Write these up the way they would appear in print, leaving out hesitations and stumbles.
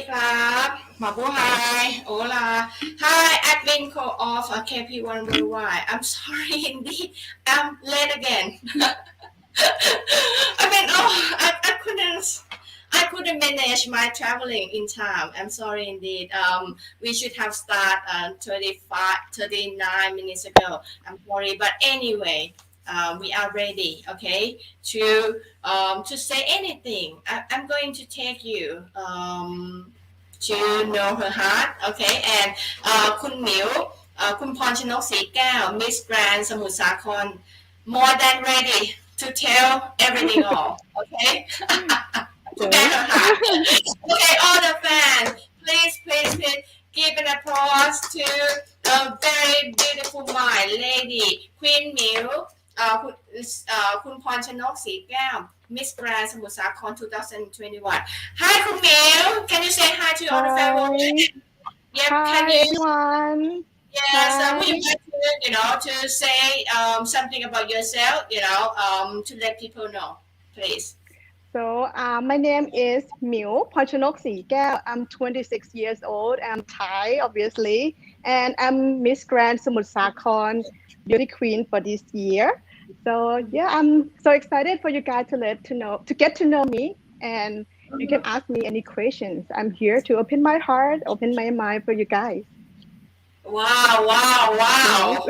ครับหมอผู้ Hi Hola Hi admin call of KP1 Worldwide I'm sorry indeed I'm late again I mean I couldn't manage my traveling in time I'm sorry indeed we should have started 39 minutes ago I'm sorry but anyway we are ready okay to say anything I'm going to take you to know her heart okay and คุณหมิวคุณพรชนกศรีแก้ว Miss Grand สมุทรสาคร more than ready to tell everything all okay prepare her heart okay all the fans please give an applause to a very beautiful mind lady Queen Miu คุณพรชนกศรีแก้ว Miss Grand สมุทรสาคร 2021 Hi คุณหมิว Can you say hi to all the family Yep Hi can you everyone. Yes, Hi. would you like to say something about yourself, to let people know, please. So my name is Miu Pornchanok Srikaeo. I'm 26 years old. I'm Thai, obviously, and I'm Miss Grand Samut Sakhon Beauty Queen for this year. So yeah, I'm so excited for you guys to get to know me, and you can ask me any questions. I'm here to open my heart, open my mind for you guys. Wow.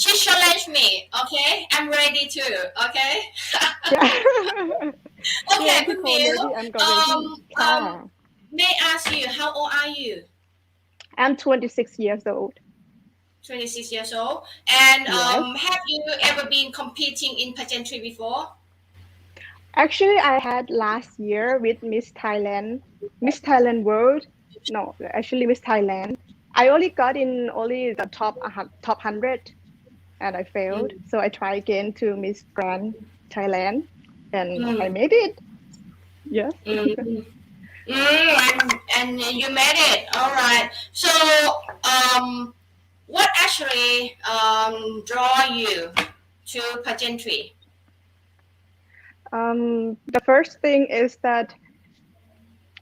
She challenged me, okay? I'm ready too, okay? Yeah. Okay, Yeah, Kun people Miu, ready. I'm ready. may I ask you, how old are you? I'm 26 years old. 26 years old. And Yes. have you ever been competing in pageantry before? Actually, I had last year with Miss Thailand World. No, actually Miss Thailand. I only got in only the top 100 and I failed. Mm, So I try again to Miss Grand Thailand and I mm, made it. Yes. mm. And you made it. All right. So, what actually draw you to pageantry? The first thing is that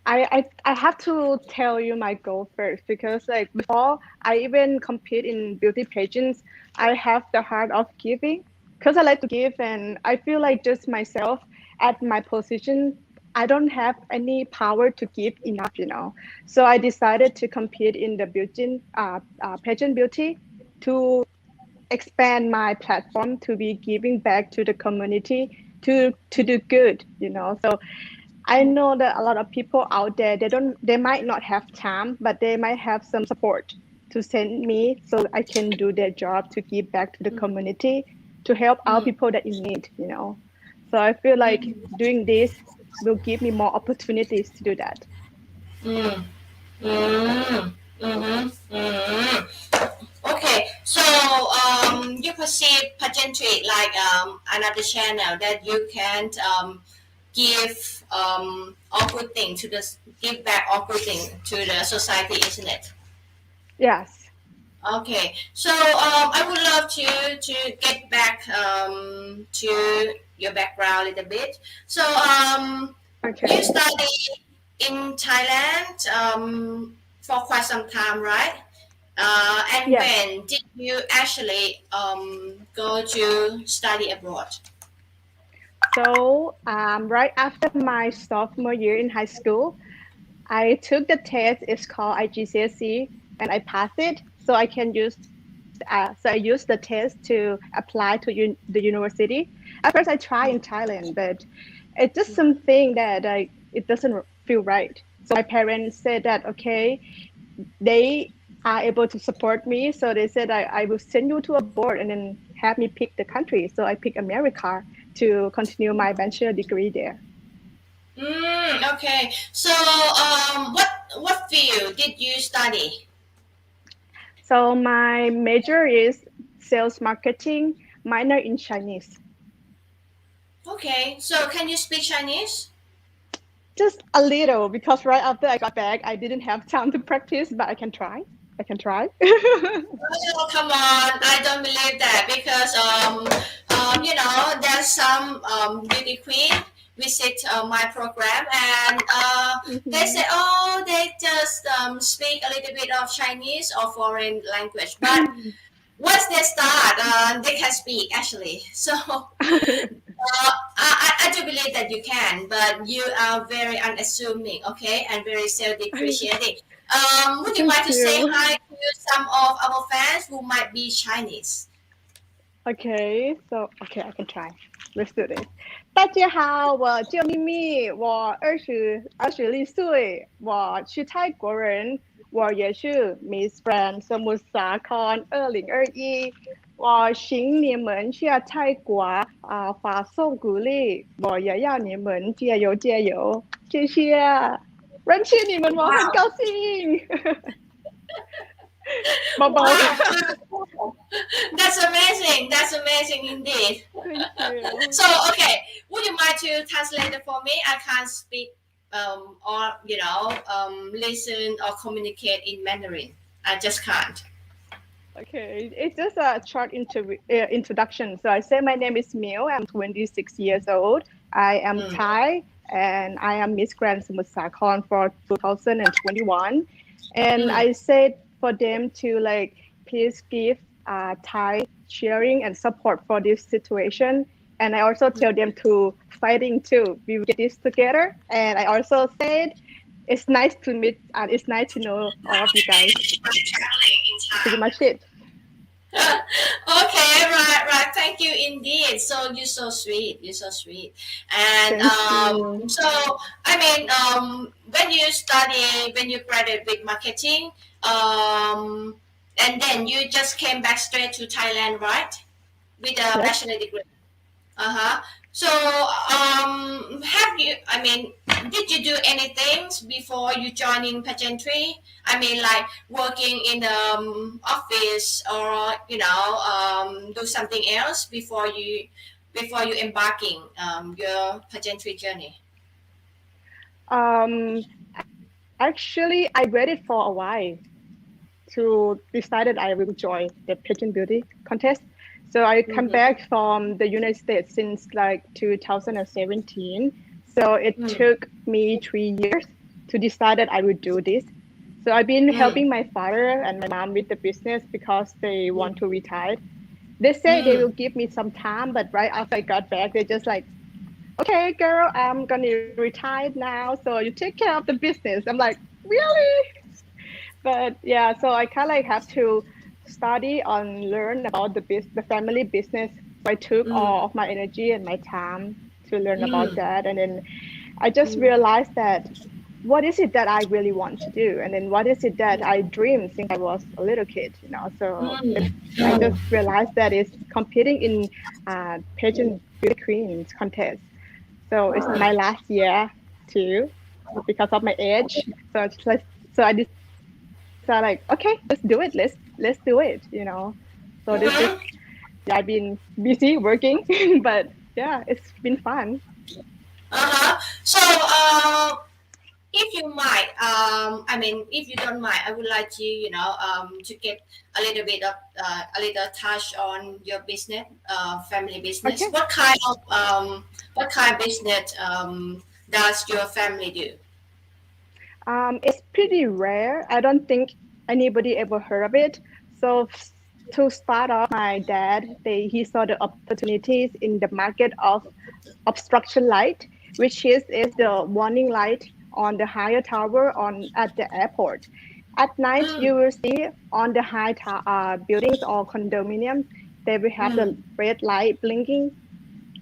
I have to tell you my goal first because like before I even compete in beauty pageants, I have the heart of giving because I like to give and I feel like just myself at my position, I don't have any power to give enough. So I decided to compete in the beauty pageant beauty to expand my platform to be giving back to the community to do good. So I know that a lot of people out there they might not have time, but they might have some support to send me so I can do their job to give back to the community to help out Mm, people that in need. So I feel like doing this will give me more opportunities to do that. mm, mm, mm-hmm, Okay, so you perceive pageantry like another channel that you can give all good thing to the give back all good thing to the society, isn't it? Yes. Okay, so I would love to get back to your background a little bit. So you Okay. study in Thailand for quite some time, right? And Yes. when did you actually go to study abroad? So right after my sophomore year in high school, I took the test. It's called IGCSE, and I passed it. So I can use. So I used the test to apply to the university. At first, I tried in Thailand, but it's just something that it doesn't feel right. So my parents said that okay, they are able to support me. So they said I will send you to a board and then have me pick the country. So I picked America to continue my bachelor degree there. Okay. So what field did you study? So my major is sales marketing, minor in Chinese. Okay. So can you speak Chinese? Just a little because right after I got back, I didn't have time to practice, but I can try. I can try. Oh, come on. I don't believe that because there's some beauty queen visit my program, and they Mhm. say, oh, they just speak a little bit of Chinese or foreign language, but once they start, they can speak actually. So I do believe that you can, but you are very unassuming, okay, and very self-depreciating. Would you Thank mind to say you. hi to some of our fans who might be Chinese? Okay, so okay, I can try. Let's do this. 大家好，我叫咪咪，我26岁，我是泰国人，我也是 Miss Grand สมุทรสาคร2021，我请你们去泰国发送鼓励，我也要你们加油加油，谢谢，认识你们我很高兴。Wow, 抱抱。that's amazing. That's amazing indeed. Thank you. So, okay, would you mind to translate it for me? I can't speak or listen or communicate in Mandarin. I just can't. Okay, it's just a short introduction. So I say my name is Mil. I'm 26 years old. I am Mm, Thai and I am Miss Grand Samut Sakhon for 2021. And mm, I said for them to like please give Thai cheering and support for this situation. And I also tell them to fighting too. We will get this together. And I also said it's nice to meet and it's nice to know all of you guys. Pretty much it. okay, right. Thank you indeed. So you're so sweet. You're so sweet. And Thank you. so I mean, when you graduate with marketing, and then you just came back straight to Thailand, right? With a Yes. bachelor degree. Uh-huh. So, have you, I mean, did you do anything before you joining pageantry? I mean, like working in the office or, do something else before you embarking your pageantry journey? Actually, I waited for a while to decided I will join the pageant beauty contest. So I come Mm-hmm. back from the United States since like 2017. So it Mm, took me 3 years to decide that I would do this. So I've been mm, helping my father and my mom with the business because they want to retire. They say they mm. will give me some time, but right after I got back, they just like, okay, girl, I'm gonna retire now, so you take care of the business. I'm like, really? But yeah, so I kind of like have to study and learn about the family business. So I took Mm, all of my energy and my time to learn about mm, that, and then I just mm, realized that what is it that I really want to do, and then what is it that I dreamed since I was a little kid. So it's mm, I just realized that it's competing in pageant beauty queens contest. So it's my last year too because of my age. So it's like so I decided like, okay, let's do it. Let's do it. So this is mm. yeah, I've been busy working, but yeah, it's been fun. Uh-huh. So, if you might, I mean, if you don't mind, I would like to, to get a little bit of, a little touch on your business, family business. Okay. What kind of business does your family do? It's pretty rare. I don't think anybody ever heard of it. So to start off, my dad, he saw the opportunities in the market of obstruction light, which is the warning light on the higher tower on at the airport. At night, Mm, you will see on the buildings or condominiums, they will have the mm. red light blinking.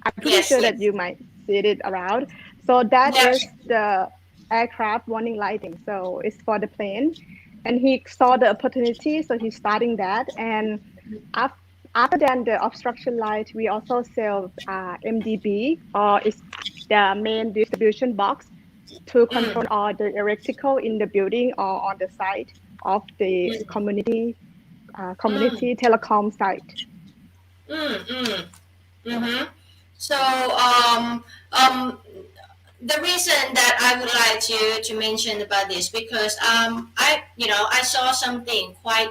I'm pretty Yes, sure that yes. you might see it around. So that Yeah. is the aircraft warning lighting. So it's for the plane. And he saw the opportunity, so he's starting that. And af- after then, the obstruction light, we also sell MDB, or it's the main distribution box to Mm, control all the electrical in the building or on the site of the mm, mm, community telecom site. mm. Mm-hmm. So, the reason that I would like to mention about this because I saw something quite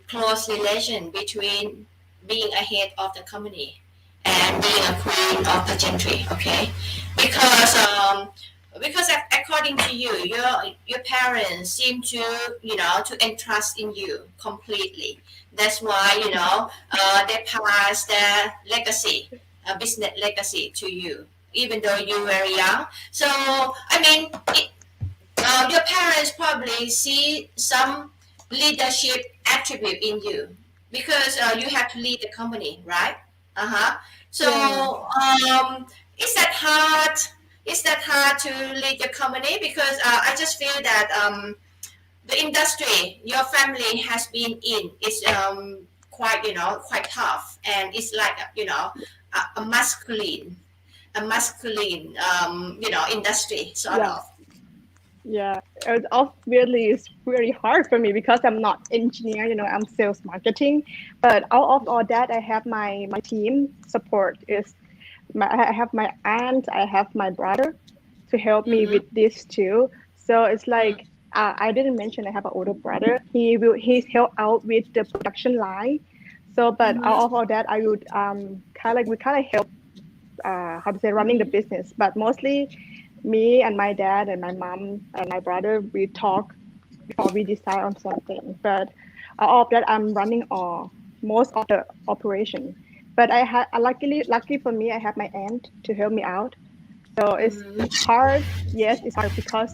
close relation between being ahead of the company and being a queen of pageantry. Okay, because according to you, your parents seem to to entrust in you completely. That's why they pass their legacy, business legacy to you, even though you were young. So I mean, your parents probably see some leadership attribute in you because you have to lead the company, right? Uh-huh. So Yeah. is that hard? Is that hard to lead your company? Because I just feel that the industry your family has been in is quite quite tough, and it's like a masculine industry sort Yeah. of. Yeah, it obviously is very hard for me because I'm not engineer, I'm sales marketing. But out of all that, I have my team support is I have my aunt, I have my brother to help me Mm-hmm. with this too. So it's like I didn't mention I have an older brother. He's help out with the production line. So, but out Mm-hmm. of all that, I would we kind of help how to say running the business, but mostly me and my dad and my mom and my brother we talk before we decide on something. But all of that I'm running all most of the operation. But I had luckily for me I have my aunt to help me out. So it's Mm-hmm. hard. Yes, it's hard because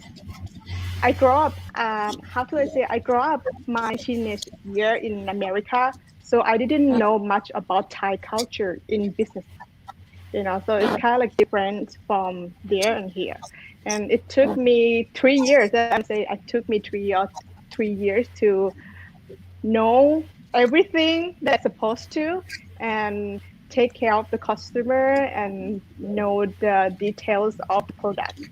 I grew up. How do I say? I grew up my teenage year in America, so I didn't know much about Thai culture in business. So it's kind of like different from there and here. And it took me 3 years. That's why I'm saying it took me 3 years to know everything that I'm supposed to and take care of the customer and know the details of the product,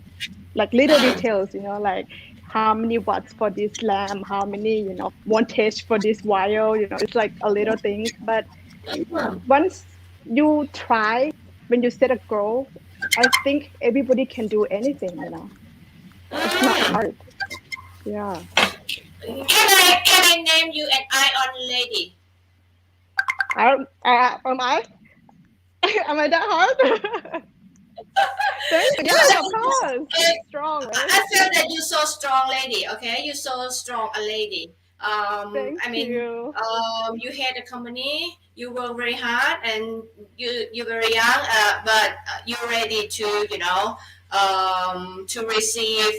like little details, like how many watts for this lamp, how many, voltage for this wire, it's like a little things. But once you try, when you set a goal, I think everybody can do anything, it's not hard. Yeah. Can I name you an ion lady? Am I? Am I that hard? Thank you. Yes, of course. Strong, right? I feel that you're so strong, lady. Okay, you're so strong, a lady. Thank I mean, you. you had a company. You work very hard, and you're very young, but you're ready to to receive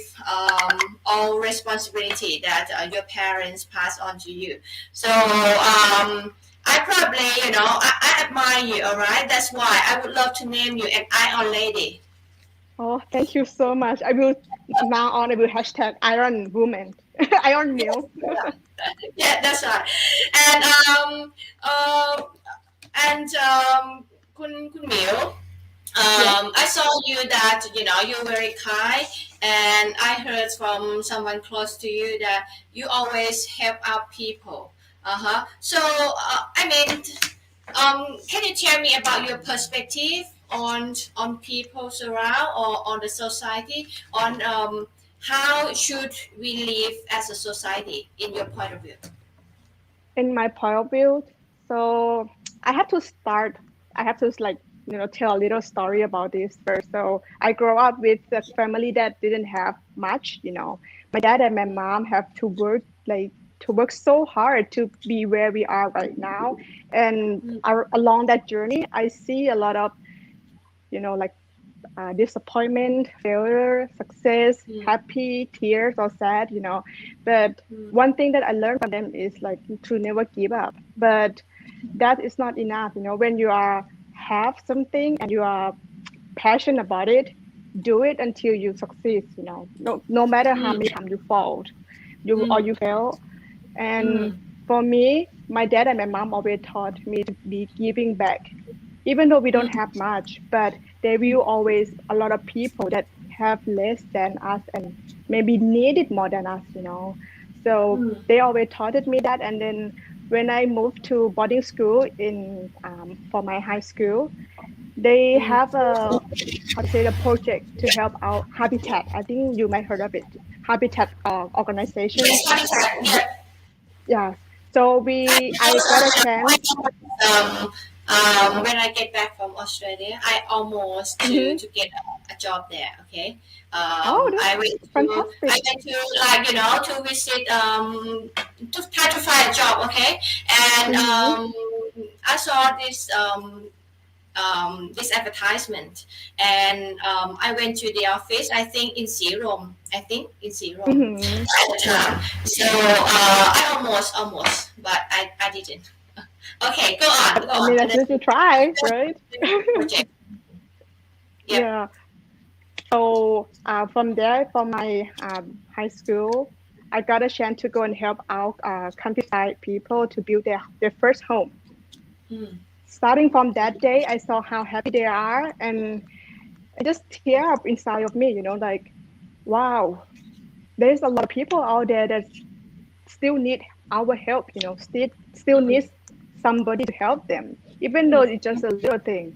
all responsibility that your parents pass on to you. So I probably I admire you. All right, that's why I would love to name you an ion lady. Oh, thank you so much. I will now on. I will hashtag Iron Woman, Iron Male. Yeah, that's right. And uh, Kun Miu, Yes. I saw you that you're very kind, and I heard from someone close to you that you always help out people. Uh-huh. So I mean, can you tell me about your perspective on people around or on the society on how should we live as a society in your point of view? In my point of view, so I have to start. I have to like tell a little story about this first. So I grew up with a family that didn't have much. My dad and my mom have to work so hard to be where we are right now. And along that journey, I see a lot of like disappointment, failure, success, Mm, happy, tears, or sad. But mm, one thing that I learned from them is like to never give up. But that is not enough. When you are have something and you are passionate about it, do it until you succeed. No matter how many mm, times you fall, you mm, fail. And mm, for me, my dad and my mom always taught me to be giving back even though we don't mm, have much, but there will always a lot of people that have less than us and maybe need it more than us. So mm, they always taught me that. And then when I moved to boarding school in for my high school, they mm. have a how to say the project to help out Habitat. I think you might heard of it. Habitat organization. Yes, habitat. Yeah. Yeah. So I I got a chance. was When I get back from Australia, I almost Mm-hmm. to get a job there. Okay, Oh, I that's went to fantastic. like to visit to try to find a job. Okay, and Mm-hmm. I saw this advertisement, and I went to the office. I think in Serum. I think in Serum Mm-hmm. at the Yeah. time. So I almost, but I didn't. Okay, But go I on. mean, And at then least you try, right? project. Yep. Yeah. So from there, from my high school, I got a chance to go and help out countryside people to build their first home. Mm, Starting from that day, I saw how happy they are, and it just tear up inside of me. Like, wow, there's a lot of people out there that still need our help. Still mm, needs somebody to help them, even though mm, it's just a little thing.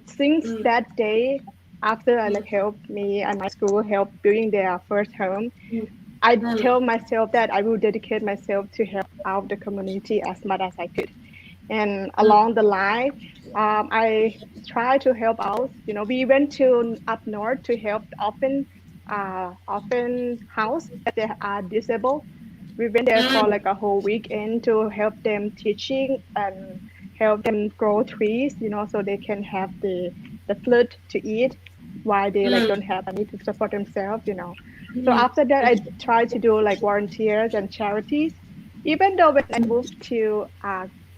Since mm, that day, after I mm, like helped me and my school help building their first home, mm, I mm, tell myself that I will dedicate myself to help out the community as much as I could. And mm, along the line, I try to help out. We went to up north to help orphan house that they are disabled. We went there for mm, like a whole weekend to help them teaching and help them grow trees, so they can have the fruit to eat while they like don't mm, have money to support themselves. So after that, I try to do like volunteers and charities. Even though when I moved to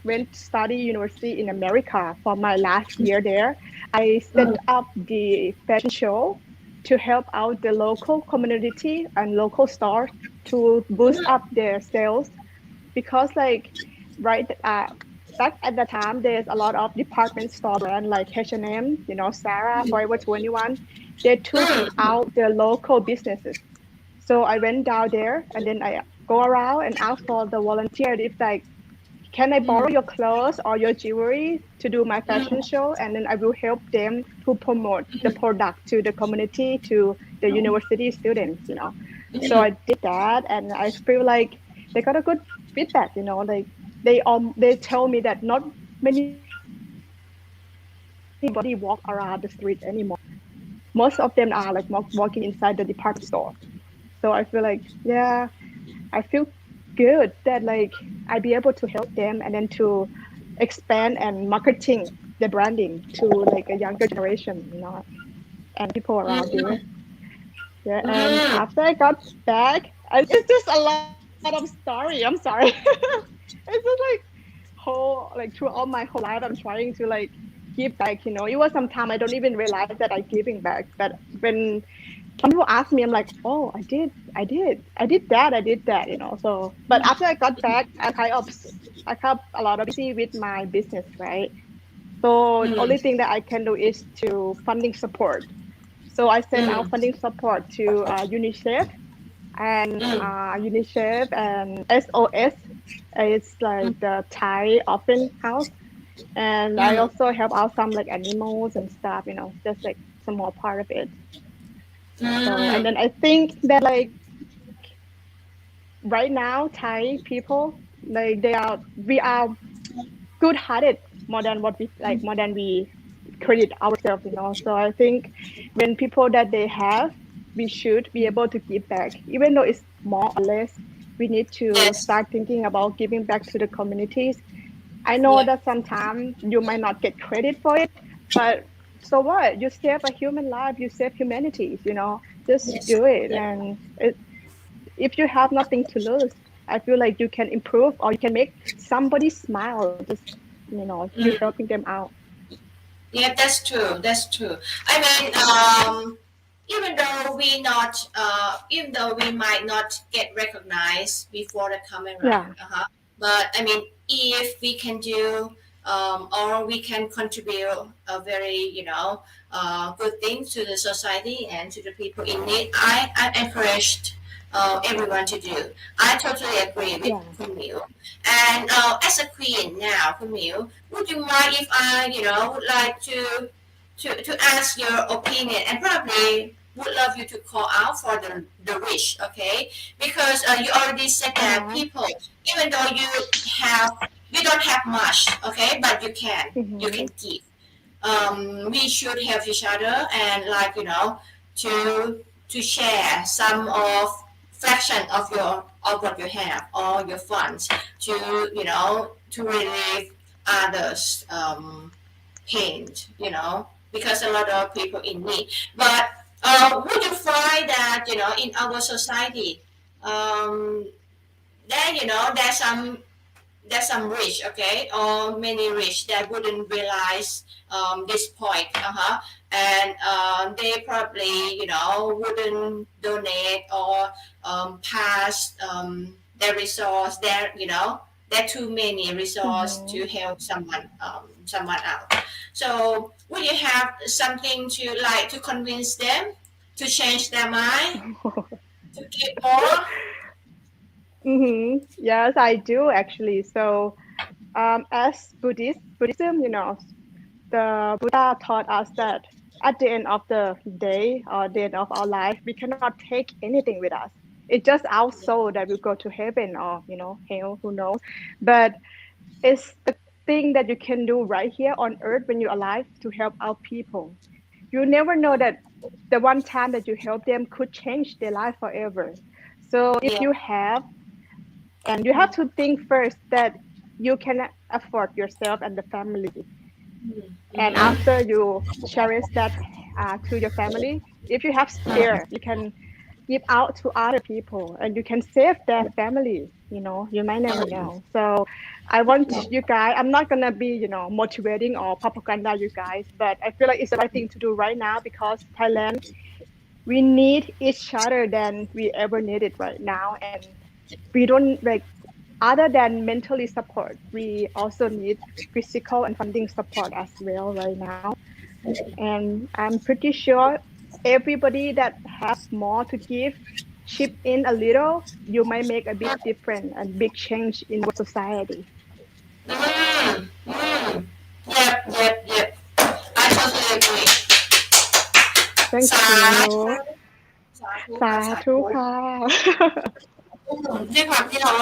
went to study university in America for my last year there, I set mm, up the fashion show to help out the local community and local stores to boost up their sales because like right back at the time there's a lot of department store brand like H&M, Sarah, Forever 21. They took mm, out their local businesses. So I went down there and then I go around and ask for the volunteer if like can I borrow mm, your clothes or your jewelry to do my fashion mm, show? And then I will help them to promote the product to the community, to the university students. So I did that, and I feel like they got a good feedback. Like they tell me that not many walk around the street anymore. Most of them are like walking inside the department store. So I feel like, yeah, I feel good that like I be able to help them and then to expand and marketing the branding to like a younger generation, and people around there. Yeah, and mm, after I got back, it's just a lot of story. I'm sorry. It's just like throughout my whole life, I'm trying to like give back. It was some time I don't even realize that I'm giving back. But when some people ask me, I'm like, oh, I did that, I did that. So, but after I got back, I kind of a lot of busy with my business, right? So the only mm, thing that I can do is to funding support. So I send out mm, funding support to UNICEF and SOS. It's like the Thai orphan house, and I mm, also help out some like animals and stuff. Just like small part of it. So and mm, then I think that like right now Thai people like we are good-hearted more than what we like more than we credit ourselves. So I think when people that they have, we should be able to give back even though it's more or less. We need to yes, start thinking about giving back to the communities. I know yeah, that sometimes you might not get credit for it, but so what? You save a human life, you save humanities. Just yes, do it. yeah, And if you have nothing to lose, I feel like you can improve or you can make somebody smile. You mm, helping them out. yeah. That's true. That's true. I mean, even though we might not get recognized before the camera, Yeah, but I mean, if we can do or we can contribute a very good thing to the society and to the people in need, I encouraged everyone to do. I totally agree with yeah. Kunmil. And as a queen now, Kunmil, would you mind if I would like to ask your opinion and probably would love you to call out for the rich, okay? Because you already said that Uh-huh. people, even though you have we don't have much, okay, but you Mm-hmm. can give. We should help each other and like to share some of fraction of your of what you have or your funds to to relieve others pain, because a lot of people in need. But would you find that in our society, um, there there's some rich, okay, or many rich that wouldn't realize this point, and they probably, wouldn't donate or pass their resource. There are too many resources Mm-hmm. to help someone out. So, would you have something to like to convince them to change their mind to give more? Mm-hmm. Yes, I do actually. So, as Buddhism, the Buddha taught us that at the end of the day or the end of our life, we cannot take anything with us. It's just our soul that will go to heaven or hell, who knows. But it's the thing that you can do right here on earth when you're alive to help our people. You never know that the one time that you help them could change their life forever. So if Yeah. you have, and you have to think first that you can afford yourself and the family, and Mm-hmm. after you cherish that to your family, if you have spare you can give out to other people and you can save their family. You might never know. So I want you guys, I'm not gonna be motivating or propaganda you guys, but I feel like it's the right thing to do right now because Thailand, we need each other than we ever needed right now. And we don't like, other than mentally support, we also need physical and funding support as well right now. And I'm pretty sure everybody that has more to give, chip in a little, you might make a big difference and big change in our society. Mm, mm. Yep, yep, yep. I totally agree. Thank สาธุ you. สาธุสาค่ะสาธุธุค่ะ ด้วยความที่เรา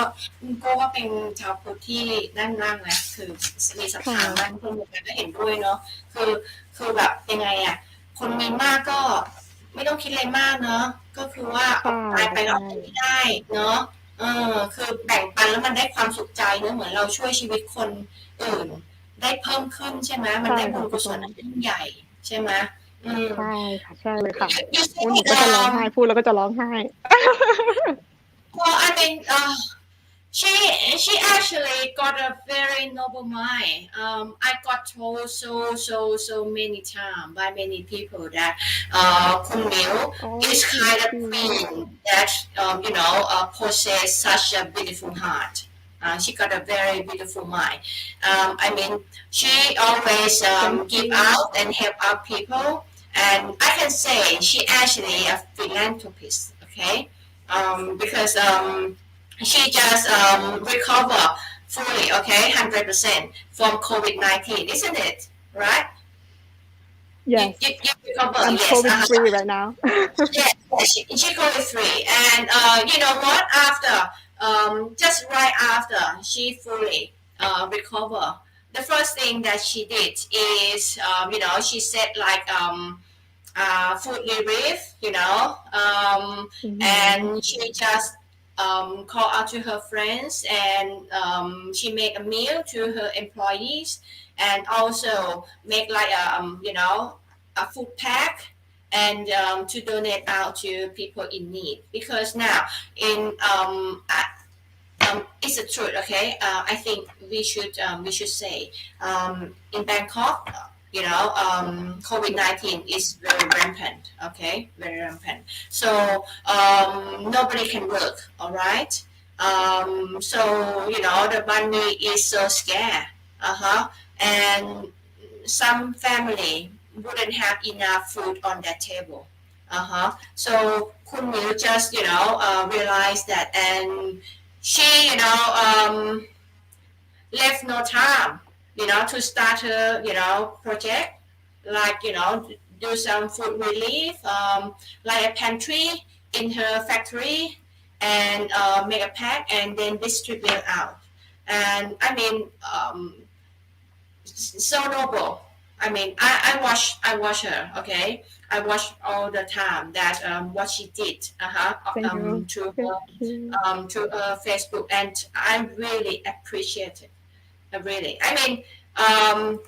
คุณโก้ก็เป็นชาวพุทธที่นั่นมากนะคือมีศรัทธามั่นค่ะคงเหมือนกันก็เห็นด้วยเนาะคือคือแบบยังไงอ่ะคนมีมากก็ไม่ต้องคิดอะไรมากเนาะก็คือว่าเอาใช่ตายไปค่ะใช่แล้วเอาไปไม่ได้เนาะคือแบ่งปันแล้วมันได้ความสุขใจเนอะเหมือนเราช่วยชีวิตคนอื่นได้เพิ่มขึ้นใช่ไหมมันใช่ได้บุญกุค่ะพี่บอลศลอันยิ่งใหญ่ใช่ไหมอืม ใช่ค่ะใช่เลยค่ะ you อุ้ย said หนูก็จะร้องไห้พูดแล้วก็จะร้องไห้ well I mean she she actually got a very noble mind. I got told so many times by many people that Kun Miu oh is thank kind of you. queen that possess such a beautiful heart. She got a very beautiful mind. I mean, she always Thank give you. out and help out people, and I can say she actually a philanthropist. Okay, because she just recover fully, okay, 100% from COVID-19, isn't it? Right? Yes, You recover, I'm yes. COVID free right now. Yes, yes, she COVID-free. And you know what? After, just right after she fully recover, the first thing that she did is, she said like, food relief, Hmm. and she just called out to her friends and she made a meal to her employees and also make like a food pack and to donate out to people in need because now in it's the truth, okay. I think we should say in Bangkok, COVID-19 is very rampant, okay, very rampant. So nobody can work, all right. So the money is so scarce, and some family wouldn't have enough food on their table. So Kun Miu just realized that, and she left no time to start her project like do some food relief like a pantry in her factory and make a pack and then distribute out. And I mean, so noble. I mean, I watch her. Okay, I watch all the time that what she did. Thank you. To Thank her you. Facebook, and I really appreciate it. I really. I mean, um,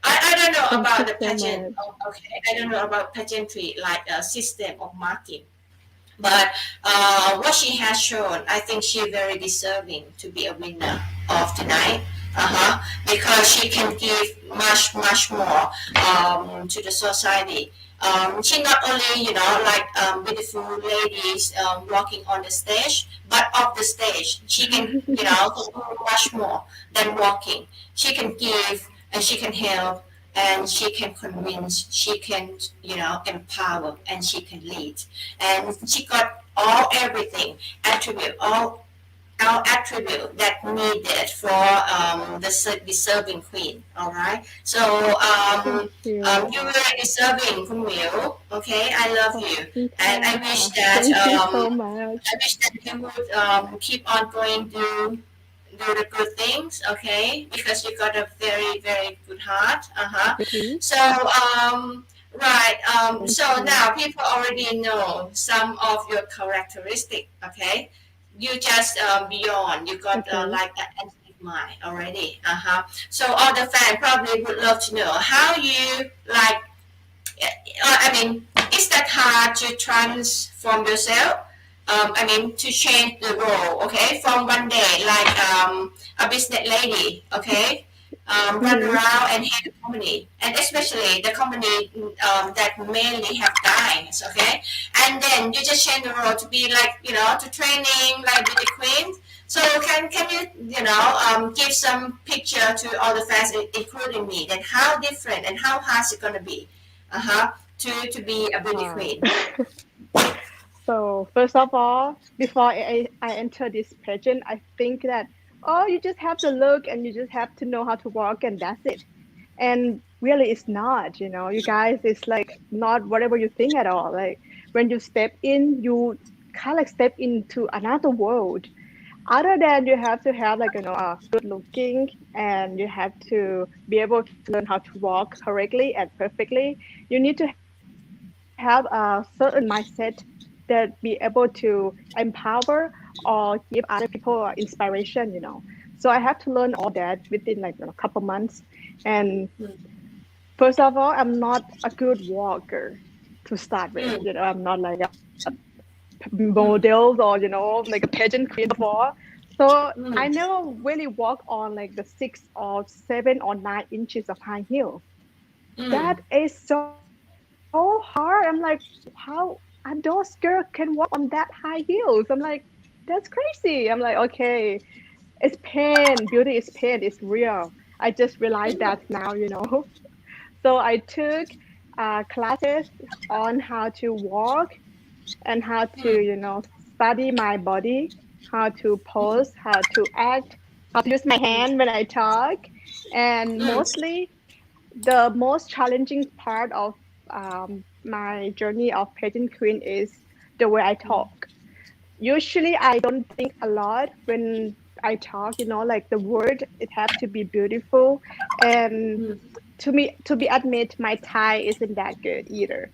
I don't know Thank you about the so pageant. much. Okay, I don't know about pageantry like a system of marking. But what she has shown, I think she's very deserving to be a winner of tonight. Because she can give much, much more to the society. She not only, like beautiful ladies walking on the stage, but off the stage, she can, do much more than walking. She can give and she can help and she can convince, she can, empower and she can lead. And she got all everything attribute, all our attribute that needed for the deserving queen. All right. So Thank you. you're very deserving, Kumil. Okay, I love Oh, you, and I wish Srika. that Thank you so much. you would keep on going to do the good things. Okay, because you got a very very good heart. Really? So right. Thank So you. now people already know some of your characteristic. Okay, you just beyond. You got Okay. like an athletic mind already. So all the fans probably would love to know how you like. I mean, is that hard to transform yourself? I mean, to change the role, okay, from one day, like a business lady, okay, run Mm-hmm. around and head a company, and especially the company that mainly have guys, okay, and then you just change the role to be like, to training like beauty queen. So can you give some picture to all the fans, including me, then how different and how hard is it gonna be, to be a beauty Uh, queen? so first of all, before I enter this pageant, I think that oh, you just have to look and you just have to know how to walk and that's it. And really, it's not. You guys, it's like not whatever you think at all. Like when you step in, you kind of like step into another world. Other than you have to have like good looking and you have to be able to learn how to walk correctly and perfectly. You need to have a certain mindset that be able to empower or give other people inspiration. So I have to learn all that within like a couple months. And first of all, I'm not a good walker to start with. Mm, I'm not like a mm, models or like a pageant queen before. So I mm, never really walk on like the 6 or 7 or 9 inches of high heel. mm, That is so hard. I'm like, how a those girl can walk on that high heels? I'm like, that's crazy. I'm like, okay, it's pain. Beauty is pain. It's real. I just realized mm, that now. So I took classes on how to walk and how to, mm, study my body, how to pose, how to act, how to use my hand when I talk. And mm, mostly, the most challenging part of my journey of pageant queen is the way I talk. Usually, I don't think a lot when I talk, like the word, it have to be beautiful. And mm, to be admit, my Thai isn't that good either.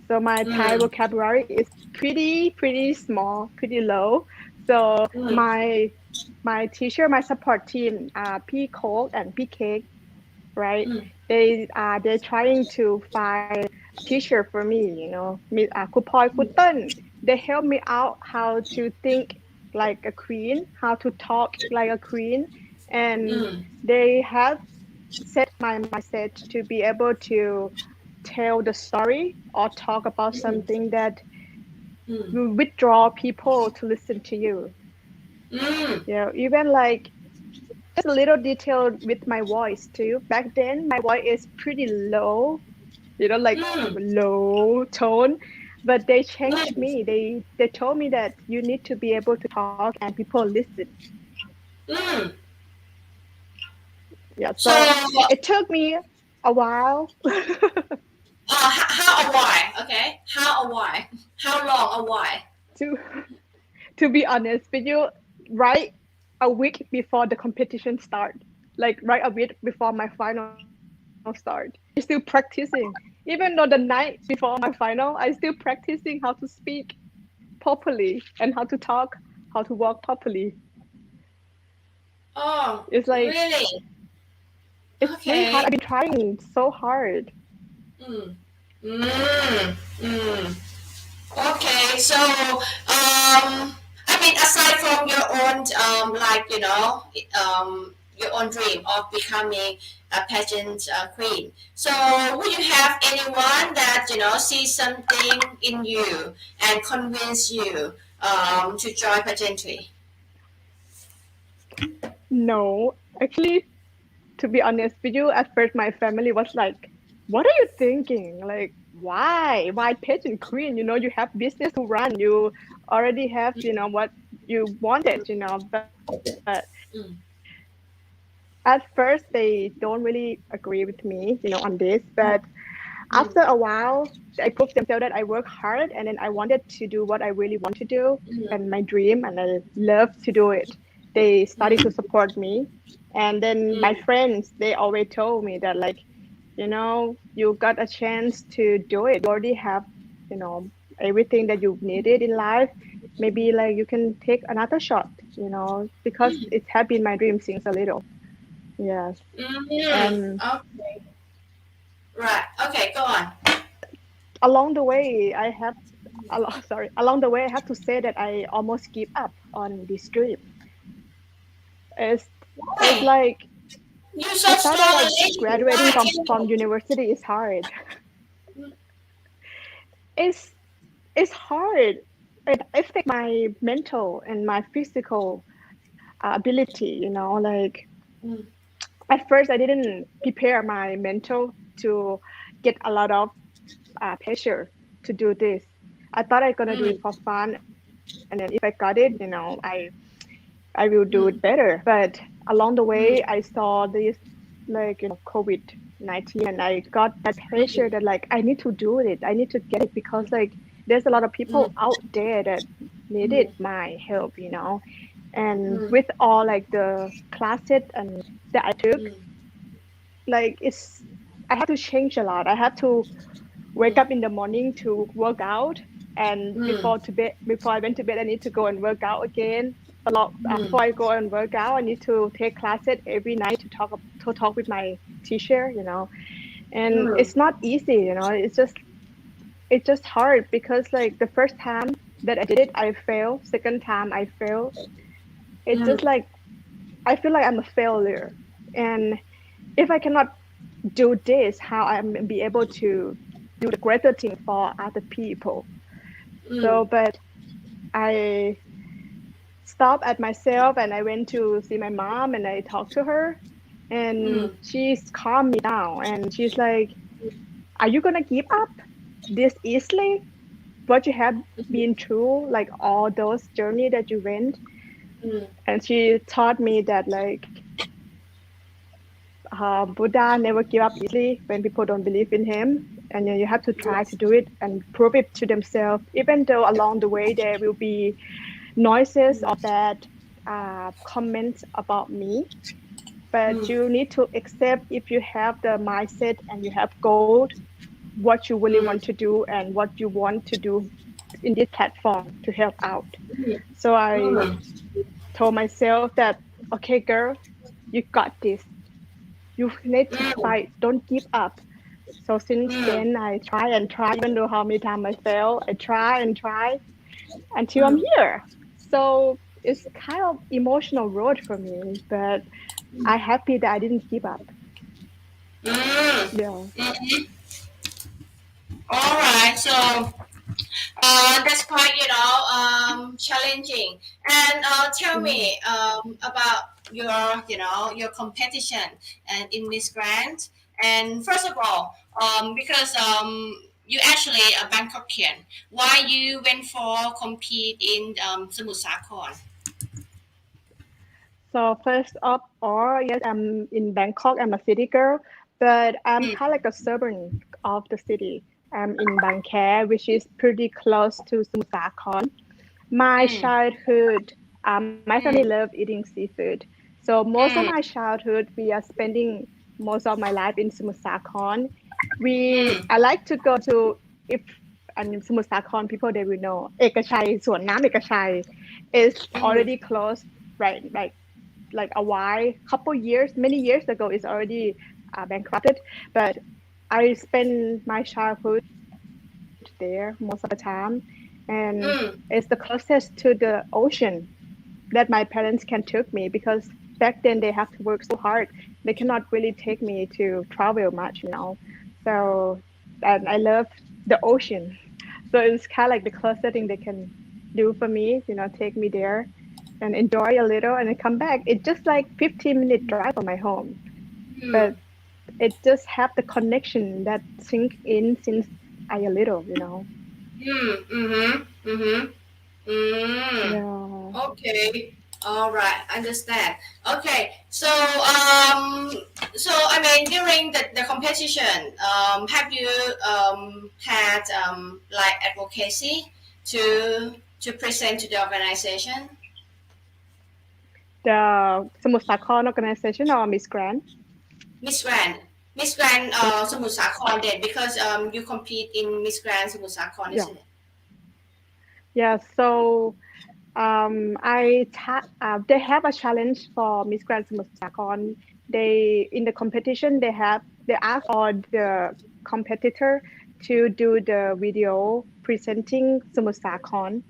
So my Thai mm, vocabulary is pretty small, pretty low. So mm, my teacher, my support team, P Cole and P Cake, right? mm, They're trying to find a teacher for me, Ku Poi Ku Tân. They help me out how to think like a queen, how to talk like a queen, and mm, they have set my mindset to be able to tell the story or talk about something that mm, will withdraw people to listen to you. mm, Even like just a little detail with my voice too. Back then, my voice is pretty low, like mm, low tone, but they changed mm, me. They told me that you need to be able to talk and people listen. mm. Yeah, So, so it took me a while. how or why? Okay, how or why? How long or why? to to be honest with you, right? a week before the competition start, like right a week before my final start. I still practicing. Even though the night before my final, I still practicing how to speak properly and how to talk, how to walk properly. Oh, It's like really? it's really hard. Okay. I've been trying so hard. Mm. Mm. Mm. Okay, so I mean, aside from your own like your own dream of becoming a pageant queen, so would you have anyone that sees something in you and convince you to join pageantry? No, actually, to be honest with you, at first my family was like, "What are you thinking? Like, why? Why pageant queen? You have business to run. You already have, what you wanted, But Mm. at first they don't really agree with me, on this. But after a Mm. while, I proved themselves that I work hard and then I wanted to do what I really want to do Mm. and my dream, and I love to do it. They started to Mm. support me. And then my Mm. friends, they always told me that, like, you got a chance to do it. You already have, you know, everything that you needed in life. Maybe like you can take another shot, because Mm. it had been my dream since a little. Yes. Mm. And Okay. Right. Okay. Go on. along the way, along the way, I have to say that I almost give up on this dream. It's, it's Why? like, You're so I thought that strong like and lady. graduating Why? from university is hard. It's it's hard. It affects my mental and my physical ability. Like Mm. at first I didn't prepare my mental to get a lot of pressure to do this. I thought I'm gonna do it Mm. for fun, and then if I got it, I will do it Mm. better. But along the way, Mm. I saw this, like, COVID-19, and I got that pressure Mm. that, like, I need to do it. I need to get it because, like, there's a lot of Mm. people out there that needed Mm. my help. And Mm. with all like the classes and that I took, Mm. like, I have to change a lot. I have to wake Mm. up in the morning to work out, and Mm. before I went to bed, I need to go and work out again. A lot Mm. before I go and work out, I need to take classes every night to talk with my teacher. And Mm. it's not easy. It's just hard because, like, the first time that I did it, I failed. Second time I failed. It's just Mm. like I feel like I'm a failure, and if I cannot do this, how I'm be able to do the greater thing for other people. Mm. So, but I stopped at myself and I went to see my mom and I talked to her, and Mm. she's calmed me down and she's like, "Are you gonna give up this easily? What you have been through, like all those journey that you went?" Mm. And she taught me that, like, Buddha never give up easily when people don't believe in him. And you have to try to Yes. do it and prove it to themselves, even though along the way there will be noises or bad comments about me. But Mm. you need to accept, if you have the mindset and you have goal, what you really want Mm. to do and what you want to do in this platform to help out. Mm. So I Mm. told myself that, okay, girl, you got this. You need to Mm. fight. Don't give up. So since Mm. then, I try and try, even though how many times I fail, I try and try until I'm Mm. here. So it's kind of emotional road for me, but I'm happy that I didn't give up. Mm. Yeah. Mm. All right. So that's quite challenging. And tell Yeah. me about your competition and in Miss Grant. And first of all, because you actually a Bangkokian, why you went for compete in Samut Sakhon? So first of all, yes, I'm in Bangkok. I'm a city girl, but I'm Mm. kind of like a suburban of the city. I'm in Bangkok, which is pretty close to Samut Sakhon. My Mm. childhood, My family Mm, love eating seafood. So most of mm, my childhood, we are spending most of my life in Samut Sakhon. mm, I like to go to, if and in Samut Sakhon, people they will know, Ekachai, สวนน้ำ Ekachai is mm, already closed, right? Like a while, couple years, many years ago, it's already bankrupted. But I spend my childhood there most of the time, and it's the mm. closest to the ocean that my parents can take me, because back then they have to work so hard. They cannot really take me to travel much. So, and I love the ocean. So it's kind of like the closest thing they can do for me, take me there and enjoy a little and then come back. It's just like 15-minute drive from my home, Mm, but it just have the connection that sink in since I a little. mm, mm, mm. Yeah. Okay. All right. Understand. Okay. So I mean, during the competition, have you had like advocacy to present to the organization? The Samut Sakhon organization or Miss Grand? Miss Grand, Miss Grand, Samut Sakhon did because you compete in Miss Grand Samut Sakhon, Yeah. isn't it? Yeah. So they have a challenge for Miss Grand Samut Sakhon. They in the competition they ask all the competitor to do the video presenting Samut Sakhon,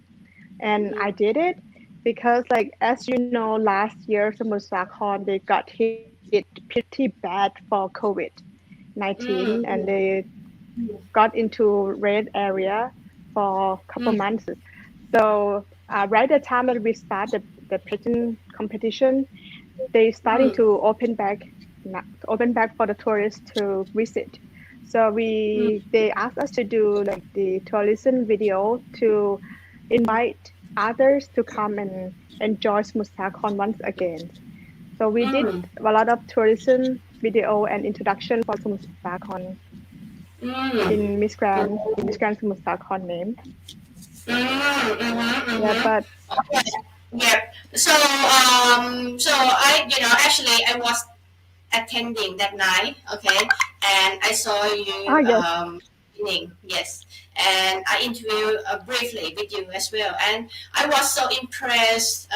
and I Mm, did it because, like, as you know, last year Samut Sakhon they got hit pretty bad for COVID-19, and mm, they mm, got into red area for a couple mm, months. So right at the time that we start the pageant competition, they starting mm, to open back for the tourists to visit. So mm, they asked us to do like the tourism video to invite others to come and enjoy Musakon once again. So we did mm, a lot of tourism video and introduction for Musakon mm, in Miss Grand Musakon name. Yeah, mm. but Okay. Yep. So actually, I was attending that night. Okay, and I saw you yes. evening. Yes, and I interviewed briefly with you as well, and I was so impressed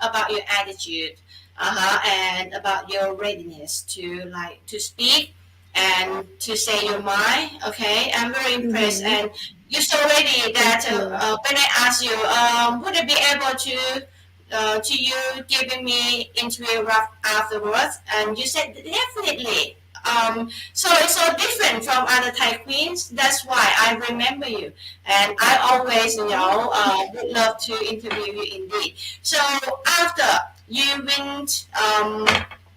about your attitude, and about your readiness to like to speak and to say your mind. Okay, I'm very impressed, Mm-hmm. and you're so ready Thank that you. when I asked you, would I be able to you giving me interview afterwards, and you said definitely. So it's so different from other Thai queens. That's why I remember you, and I always, would love to interview you indeed. So after you win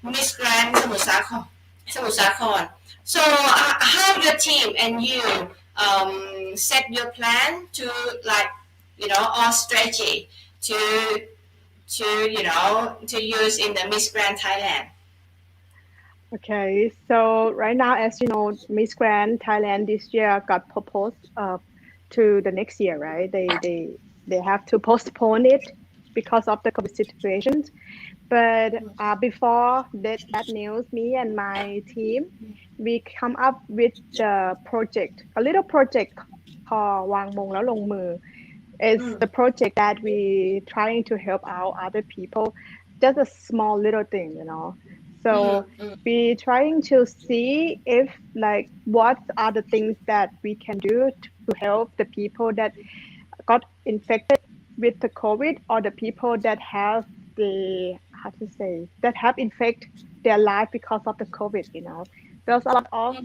Miss Grand Samut Sakhon. So how your team and you set your plan to like or strategy to to use in the Miss Grand Thailand. Okay, so right now, as you know, Miss Grand Thailand this year got proposed to the next year, right? They have to postpone it because of the COVID situations. But before that news, me and my team, we come up with the project, a little project called วางมงแล้วลงมือ is the Mm, project that we trying to help out other people, just a small little thing. So mm, mm, we trying to see if, like, what are the things that we can do to help the people that got infected with the COVID, or the people that have the, how to say, that have infect their life because of the COVID. There's a lot of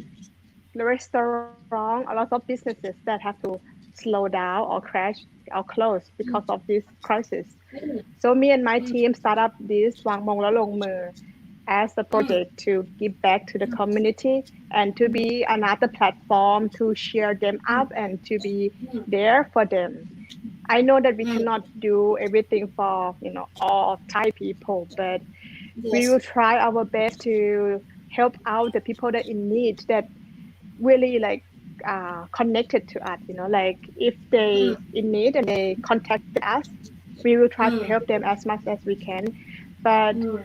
restaurant, a lot of businesses that have to slow down or crash or close because of this crisis. mm, So me and my mm, team start up this วางมงแล้วลงมือ as a mm, project to give back to the community and to be another platform to cheer them up and to be there for them. I know that we mm. cannot do everything for all Thai people, but we Yes. will try our best to help out the people that in need, that really like connected to us. Like if they Mm, in need and they contacted us, we will try to mm, help them as much as we can. But mm,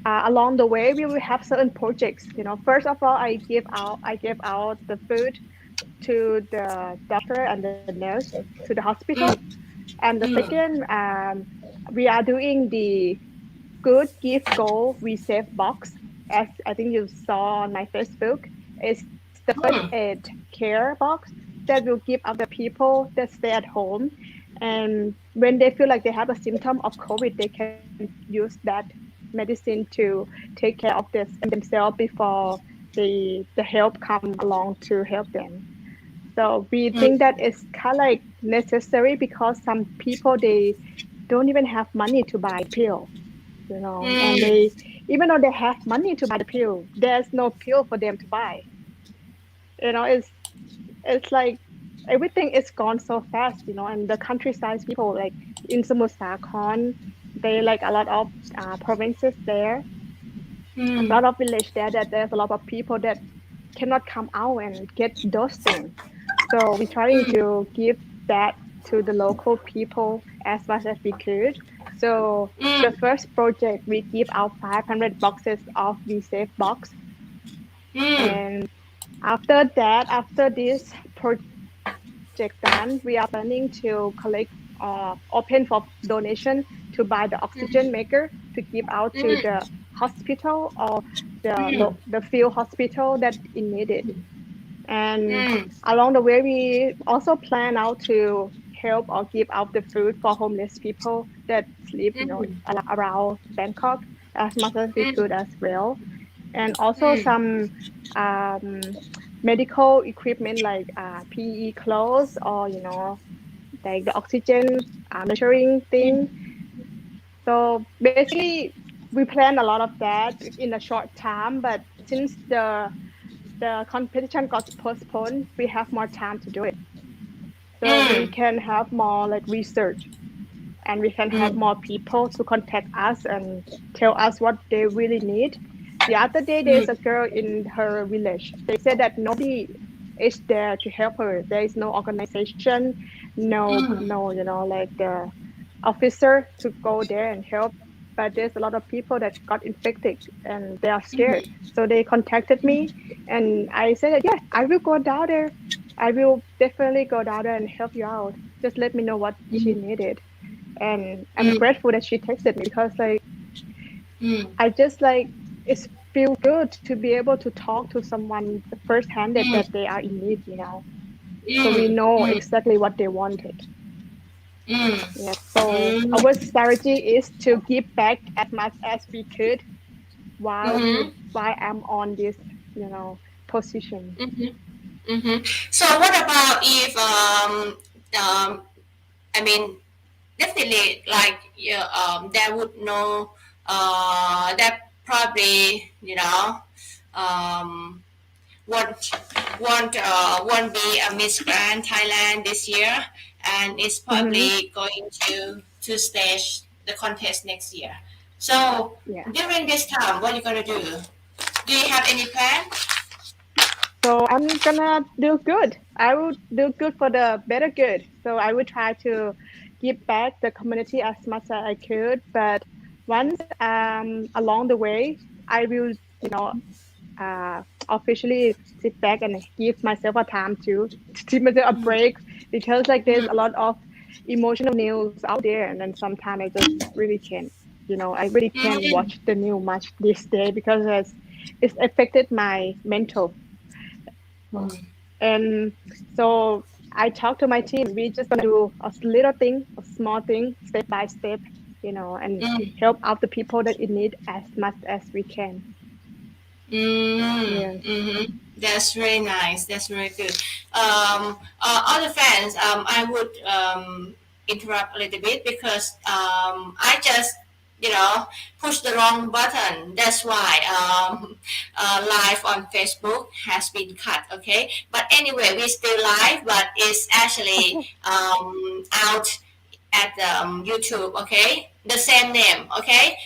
along the way, we will have certain projects. First of all, I give out the food to the doctor and the nurse to the hospital. And the mm, second, we are doing the good gift goal reserve box. As I think you saw on my Facebook, it's the first mm, aid care box that will give out the people that stay at home. And when they feel like they have a symptom of COVID, they can use that medicine to take care of themselves before the help come along to help them. So we think mm, that it's kind of like necessary because some people they don't even have money to buy the pill, and mm, they even though they have money to buy the pill, there's no pill for them to buy. It's like everything is gone so fast, and the countryside people like in Samut Sakhon, they like a lot of provinces there, a mm, lot of village there that there's a lot of people that cannot come out and get those things. So we're trying mm, to give that to the local people as much as we could. So the mm, first project, we give out 500 boxes of the safe box. mm, And after this project done, we are planning to collect open for donation to buy the oxygen maker to give out to the mm, hospital or mm, the field hospital that is needed. And mm, along the way, we also plan out to help or give out the food for homeless people that sleep, mm, around Bangkok as much as we could mm, as well. And also mm, some um, medical equipment like PE clothes or, like the oxygen measuring thing. mm, So basically, we plan a lot of that in a short time, but since the competition got postponed, we have more time to do it. So we mm, can have more like research and we can have mm, more people to contact us and tell us what they really need. The other day, there's a mm, girl in her village. They said that nobody is there to help her. There is no organization, no, like the officer to go there and help. But there's a lot of people that got infected and they are scared. mm, So they contacted me and I said that, yes, I will go down there. I will definitely go down there and help you out. Just let me know what she mm, needed. And I'm mm, grateful that she texted me because like mm, I just like it feels good to be able to talk to someone first-handed that mm, they are in need, so we mm, know mm, exactly what they wanted. mm, Yes. So mm, our strategy is to give back as much as we could while mm, while I'm on this, position. mm, mm. So what about if um I mean definitely like yeah, there would no that probably um won't won't be a Miss Grand Thailand this year, and it's Mm-hmm. probably going to stage the contest next year. So Yeah. during this time, what are you gonna do? Do you have any plan? So I'm gonna do good. I will do good for the better good. So I will try to give back the community as much as I could. But once along the way, I will, you know, officially sit back and give myself a time to give myself a break because like there's a Mm, lot of emotional news out there, and then sometimes I just really can't. I really can't mm, watch the news much this day because it's affected my mental. mm, And so I talked to my team. We're just gonna do a little thing, a small thing, step by step, and mm, help out the people that in need as much as we can. mm, Yes. mm-hmm. That's very nice. That's very good. Other fans, I would interrupt a little bit because I just you know push the wrong button. That's why live on Facebook has been cut. Okay, but anyway, we're still live, but it's actually Okay. out at YouTube. Okay, the same name. Okay,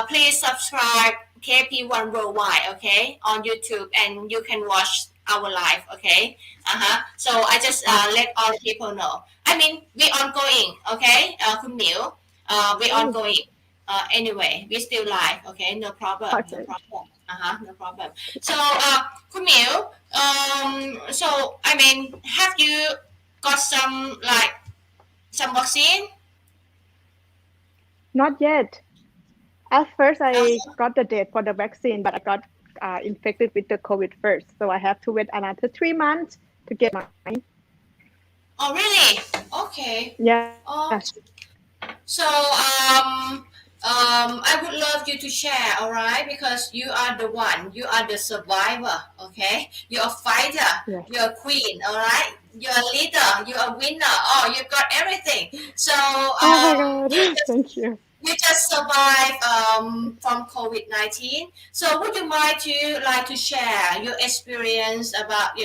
please subscribe KP1 Worldwide. Okay, on YouTube, and you can watch our live. Okay, so I just Okay. let all people know. I mean, we ongoing. Okay, คุณหมิว We Oh, ongoing. Anyway, we still live. Okay, no problem. No okay. problem. No problem. So, Kumil, so I mean, have you got some like some vaccine? Not yet. At first, I Uh, got the date for the vaccine, but I got infected with the COVID first. So I have to wait another 3 months to get mine. oh, really? Okay. Yes. Oh, so I would love you to share, all right? Because you are the one, you are the survivor, okay? You're a fighter, Yes. you're a queen, all right? You're a leader, you're a winner. Oh, you got everything. So Oh my God. you just Thank you. you just survived from COVID-19. So would you mind to like to share your experience about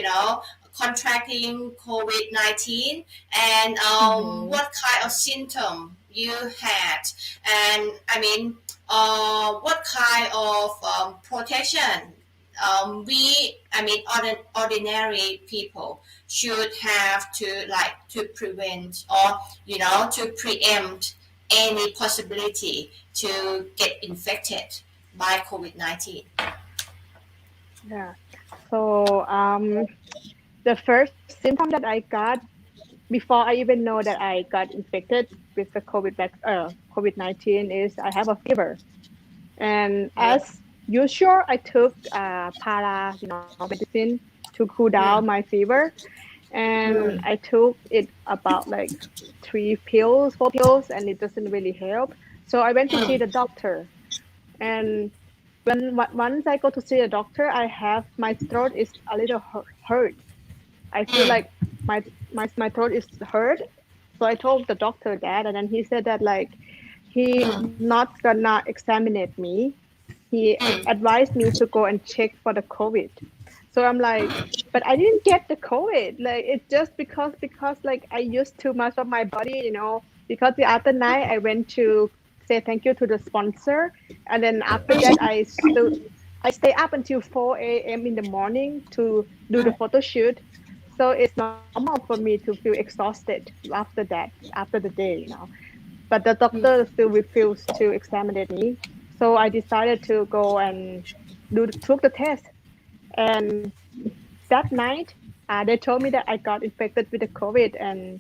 contracting COVID-19 and Hmm. what kind of symptom you had, and I mean what kind of protection we I mean ordinary people should have to like to prevent or to preempt any possibility to get infected by COVID-19. Yeah. So the first symptom that I got before I even know that I got infected with the COVID-19 is I have a fever. And Mm, as usual, I took medicine to cool down mm, my fever. And mm, I took it about like 3 pills, 4 pills, and it doesn't really help. So I went to see mm, the doctor. And once I go to see the doctor, I have my throat is a little hurt. I feel mm, like my throat is hurt. So I told the doctor that, and then he said that like he mm, not gonna examine me. He mm, advised me to go and check for the COVID. So I'm like, but I didn't get the COVID. Like it's just because like I used too much of my body. Because the other night I went to say thank you to the sponsor, and then after that I stay up until 4 a.m. in the morning to do the photo shoot. So it's normal for me to feel exhausted after the day. But the mm, doctor still refused to examine me. So I decided to go and took the test. And that night, they told me that I got infected with the COVID. And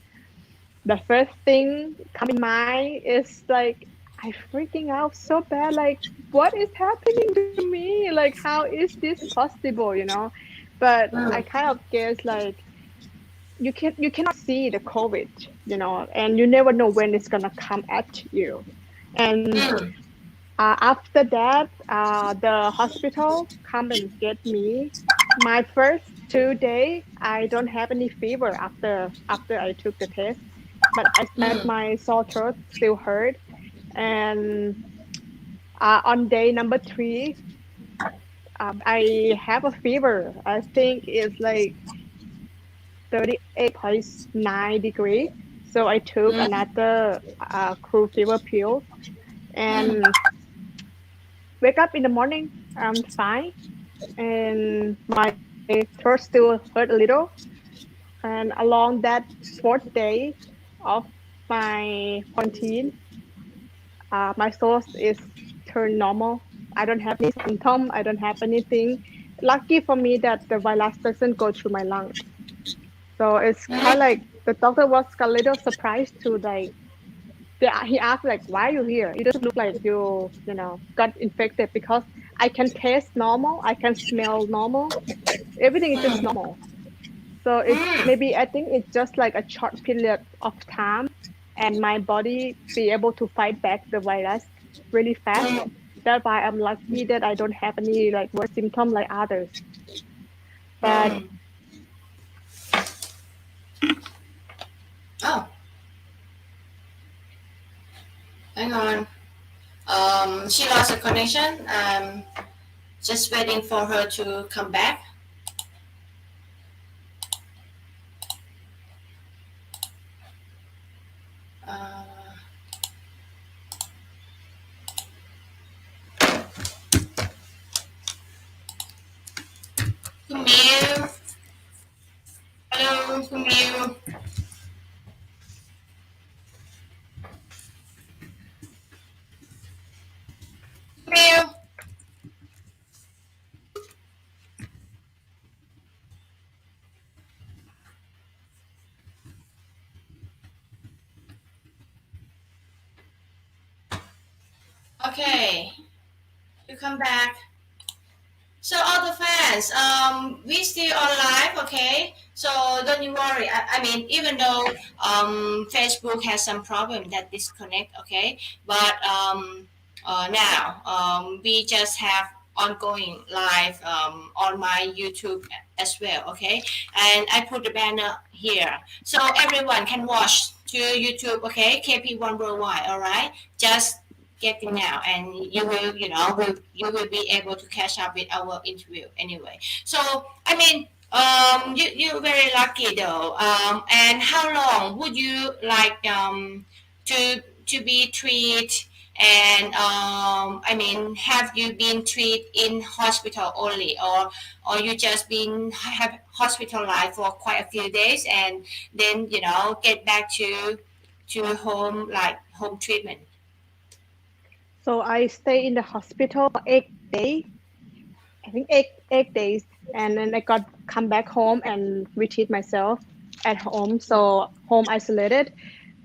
the first thing come in mind is like, I freaking out so bad. Like, what is happening to me? Like, how is this possible? But I mm, kind of guess like you cannot see the COVID, and you never know when it's gonna come at you. And mm, after that, the hospital come and get me. My first 2 day, I don't have any fever after I took the test, but mm, my sore throat still hurt. And on day number 3, I have a fever. I think it's like 38.9 degrees. So I took mm, another crew fever pill and wake up in the morning. I'm fine, and my throat still hurt a little. And along that 4th day of my quarantine, my source is turned normal. I don't have any symptom. I don't have anything. Lucky for me that the virus doesn't go through my lungs. So it's kind of mm, like the doctor was a little surprised to like he asked like why are you here? It doesn't look like you got infected because I can taste normal, I can smell normal, everything is just mm, normal. So it's mm, maybe I think it's just like a short period of time, and my body be able to fight back the virus really fast. mm, That's why I'm lucky that I don't have any like worse symptom like others. But mm. Oh, hang on. She lost a connection. Just waiting for her to come back. Uh, Kumil, hello, Kumil. Okay, you come back. So all the fans, we still on live, okay? So don't you worry. I mean, even though Facebook has some problem that disconnect, okay? But now we just have ongoing live on my YouTube as well, okay? And I put the banner here, so everyone can watch to YouTube, okay? KP1 Worldwide, all right? Just getting now, and you will, you will be able to catch up with our interview anyway. So I mean, you're very lucky though. And how long would you like to be treated? And I mean, have you been treated in hospital only, or you just been have hospitalized for quite a few days and then get back to home, like home treatment? So I stay in the hospital for 8 days. I think eight days, and then I got come back home and retreat myself at home. So home isolated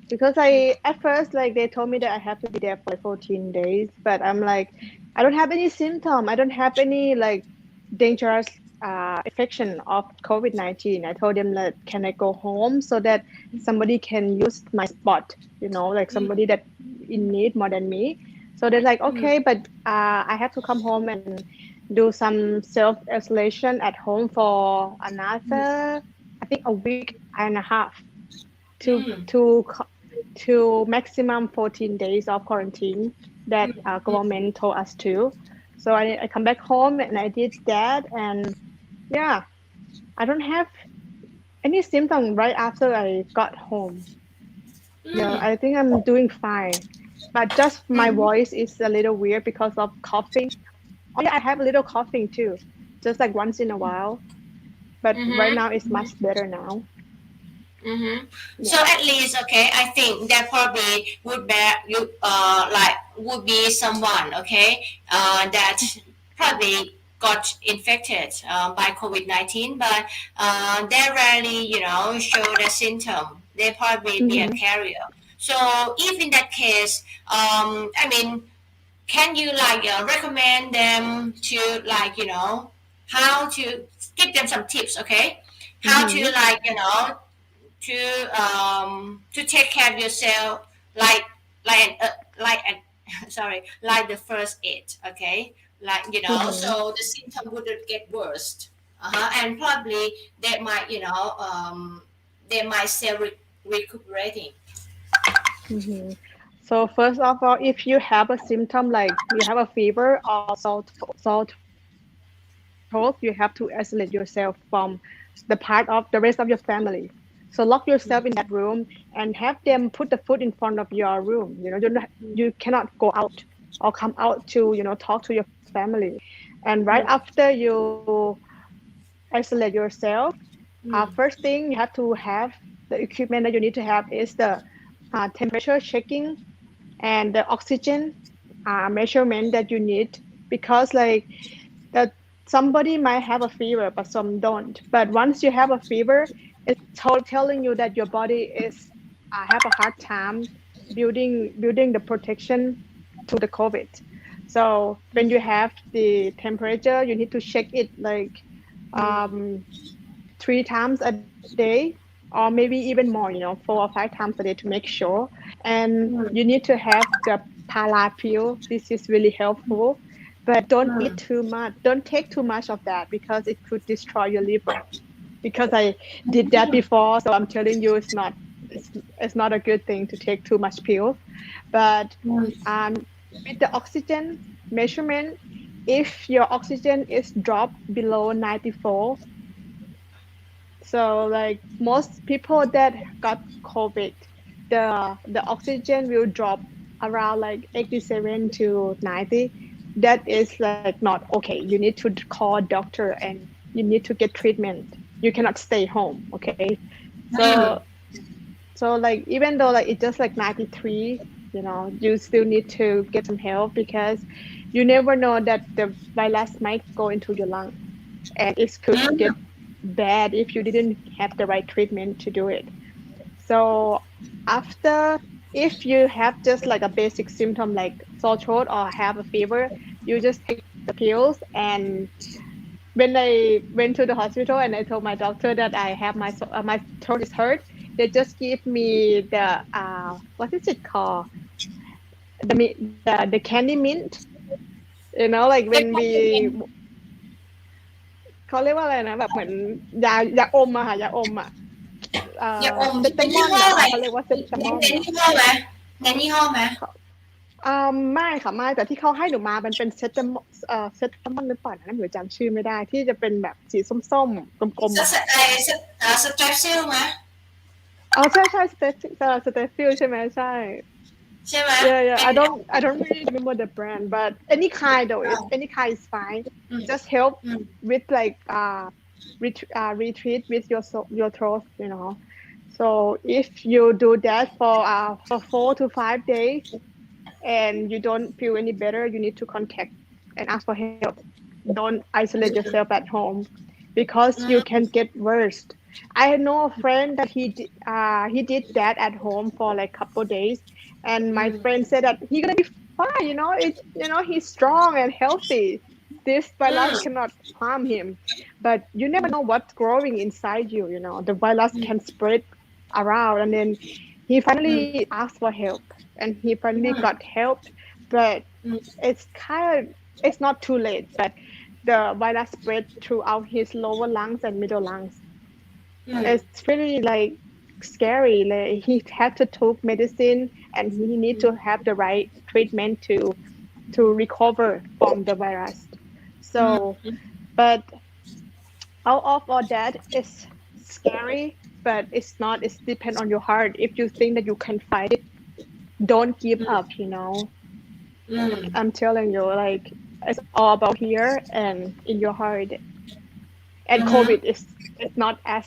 because I at first like they told me that I have to be there for like 14 days, but I'm like I don't have any symptom. I don't have any like dangerous infection of COVID-19. I told them that can I go home so that somebody can use my spot, like somebody that in need more than me. So they're like, okay, but I have to come home and do some self isolation at home for another, I think a week and a half to Mm, to to maximum 14 days of quarantine that government told us to. So I come back home and I did that, and yeah, I don't have any symptom right after I got home. Yeah, mm, I think I'm doing fine. But just my mm, voice is a little weird because of coughing. Oh yeah, I have a little coughing too, just like once in a while. But right now it's mm-hmm. much better now. So Yeah. at least, okay, I think that probably would be you like would be someone, okay, that probably got infected by COVID-19, but they rarely show the symptom. They probably be a Mm-hmm. carrier. So if in that case, I mean, can you like recommend them to like how to give them some tips, okay? How to Mm-hmm. like to take care of yourself, like like an sorry, like the first aid, okay, like Mm-hmm. so the symptom wouldn't get worse. And probably they might they might say recuperating. Mm-hmm. So first of all, if you have a symptom like you have a fever or salt throat, you have to isolate yourself from the part of the rest of your family. So lock yourself in that room and have them put the food in front of your room. You cannot go out or come out to talk to your family. And right after you isolate yourself, first thing you have to have the equipment that you need to have is the temperature checking and the oxygen measurement that you need because like that somebody might have a fever but some don't, but once you have a fever it's telling you that your body is have a hard time building the protection to the COVID. So when you have the temperature you need to check it like um, 3 times a day or maybe even more, 4 or 5 times a day to make sure. And you need to have the pala pill. This is really helpful, but don't eat too much. Don't take too much of that because it could destroy your liver. Because I did that before, so I'm telling you, it's not a good thing to take too much pills. But with the oxygen measurement, if your oxygen is dropped below 94, so like most people that got COVID, the oxygen will drop around like 87 to 90. That is like not okay. You need to call a doctor and you need to get treatment. You cannot stay home, okay? So so like even though like it's just like 93, you still need to get some help because you never know that the virus might go into your lung and it could get bad if you didn't have the right treatment to do it. So after if you have just like a basic symptom like sore throat or have a fever, you just take the pills. And when I went to the hospital and I told my doctor that I have my throat is hurt, they just give me the what is it called, the candy mint, like when we เขาเรียกว่าอะไรนะแบบเหมือนยาอมอะค่ะยาอมอะเซตามอนนะคะเขาเรียกว่าเซตามอน เน้นยี่ห้อไหมเน้นยี่ห้อไหมไม่ค่ะไม่แต่ที่เขาให้หนูมามันเป็นเซตามอนหรือเปล่านะหนูจำชื่อไม่ได้ที่จะเป็นแบบสีส้มๆกลมๆอะค่ะสเตรปซิลไหมอ๋อใช่สเตฟิลใช่ไหมใช่ ใช่ไหม yeah เป็น I don't really remember the brand but any kind though is any kind is fine อืม just help อืม with like retreat with your throat so if you do that for 4 to 5 days and you don't feel any better, you need to contact and ask for help. Don't isolate yourself at home because you can get worse. I know a friend that he did that at home for like couple days, and my friend said that he's gonna be fine. He's strong and healthy. This อืม virus cannot harm him, but you never know what's growing inside you. The virus อืม can spread around, and then he อืม finally asked for help, and he อื finally ม got help, but อืม it's not too late, but the virus spread throughout his lower lungs and middle lungs. อืม It's really like scary. Like he had to take medicine and he need to have the right treatment to recover from the virus. อืม So, but out of all that, it's scary, but it's not. It's depend on your heart. If you think that you can fight it, don't give up. อืม I'm telling you, like it's all about here and in your heart. อื And ม COVID is not as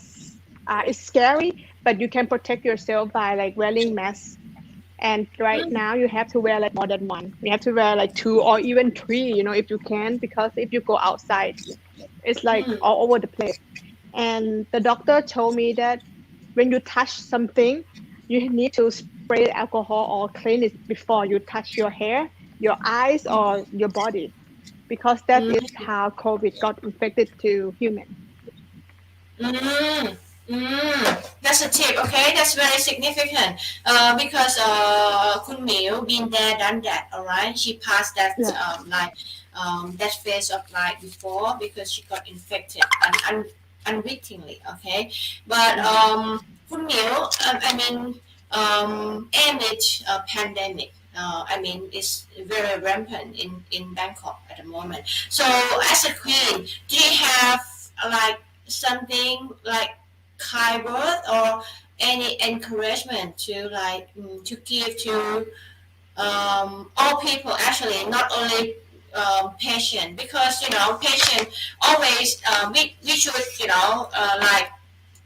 it's scary, but you can protect yourself by like wearing masks. And อื right ม now you have to wear like more than one. You have to wear like two or even three, if you can, because if you go outside, it's อื like ม all over the place. And the doctor told me that when you touch something, you need to spray alcohol or clean it before you touch your hair, your eyes, or your body, because อื that is ม how COVID got infected to human. Mm, that's a tip. Okay, that's very significant. Because Kun Miu been there, done that. All right, she passed that Yeah. that phase of life before because she got infected and unwittingly. Okay, but Kun Miu, I mean, amid pandemic. I mean, it's very rampant in Bangkok at the moment. So, as a queen, do you have like something like kind word or any encouragement to to give to all people actually not only patient because patient always we should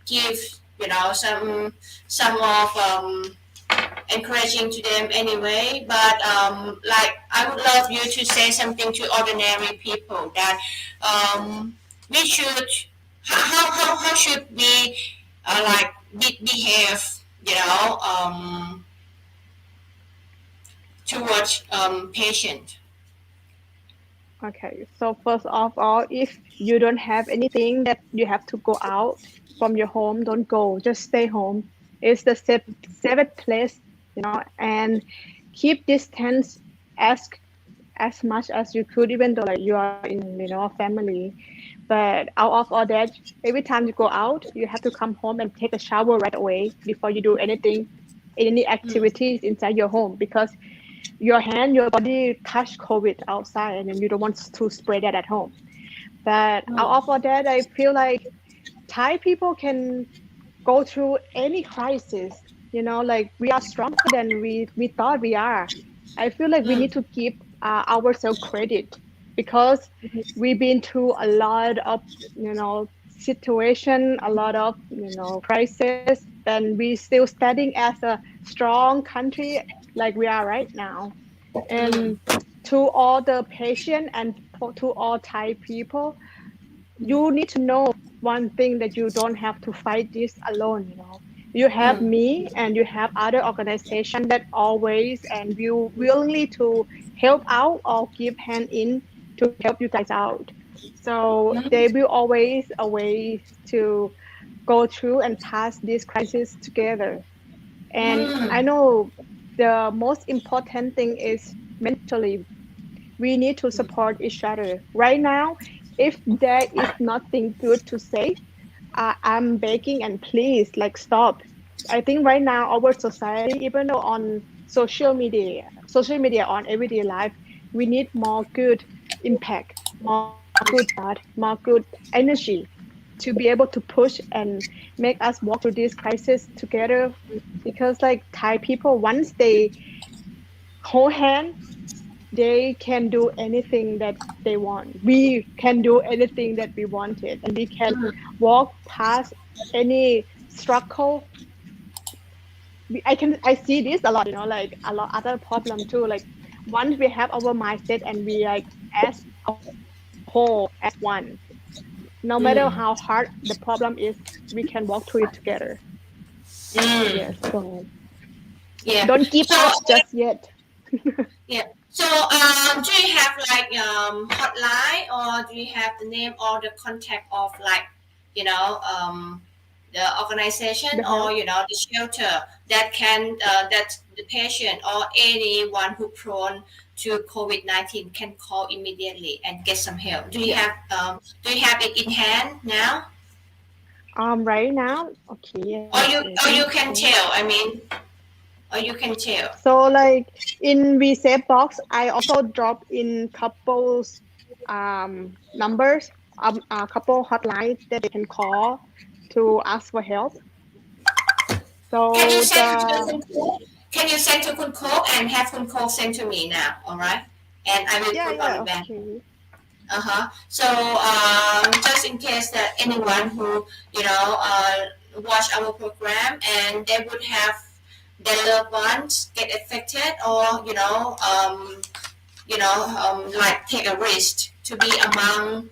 give some of encouraging to them anyway. But I would love you to say something to ordinary people that we should how should we behave, you know, towards patient. Okay. So first of all, if you don't have anything that you have to go out from your home, don't go. Just stay home. It's the safest place, and keep distance as as much as you could, even though like you are in a family. But out of all that, every time you go out, you have to come home and take a shower right away before you do anything, any Mm, activities inside your home, because your hand, your body touch COVID outside, and then you don't want to spread that at home. But out mm, of all that, I feel like Thai people can go through any crisis. Like we are stronger than we thought we are. I feel like we mm, need to give ourselves credit because we've been through a lot of situation, a lot of crisis, and we still standing as a strong country like we are right now. mm, And to all the patient and to all Thai people, mm, you need to know one thing, that you don't have to fight this alone. You have Mm, me and you have other organization that always and will willingly to help out or give hand in to help you guys out. So mm, they will always a way to go through and pass this crisis together. And I mm, know the most important thing is mentally we need to support each other. Right now, if there is nothing good to say, I'm begging and please, like, stop. I think right now our society, even though on social media on everyday life, we need more good impact, more good thought, more good energy to be able to push and make us walk through this crisis together. Because like Thai people, once they hold hand, they can do anything that they want. We can do anything that we wanted, and we can mm, walk past any struggle. I see this a lot, like a lot other problem too. Like once we have our mindset and we like as a whole as one, no matter how mm, hard the problem is, we can walk through it together. Yes, mm. so Yeah. don't give So up just yet. yeah. So do you have like hotline, or do you have the name or the contact of, like, you know the organization, The or help. the shelter that can that the patient or anyone who prone to COVID-19 can call immediately and get some help? Yeah. Do you have it in hand now, Right now, okay, let or me you can check. tell? I mean, or you can tell. So like in reset box, I also drop in couples numbers, a couple hotlines that they can call to ask for help. Can you So send to the Kun Ko? Can you send to Kun Ko and have Kun Ko send to me now? All right, and I will yeah, put on yeah, the bank. okay. Uh-huh. So just in case that anyone who watch our program and they would have their loved ones get affected, or like take a risk to be among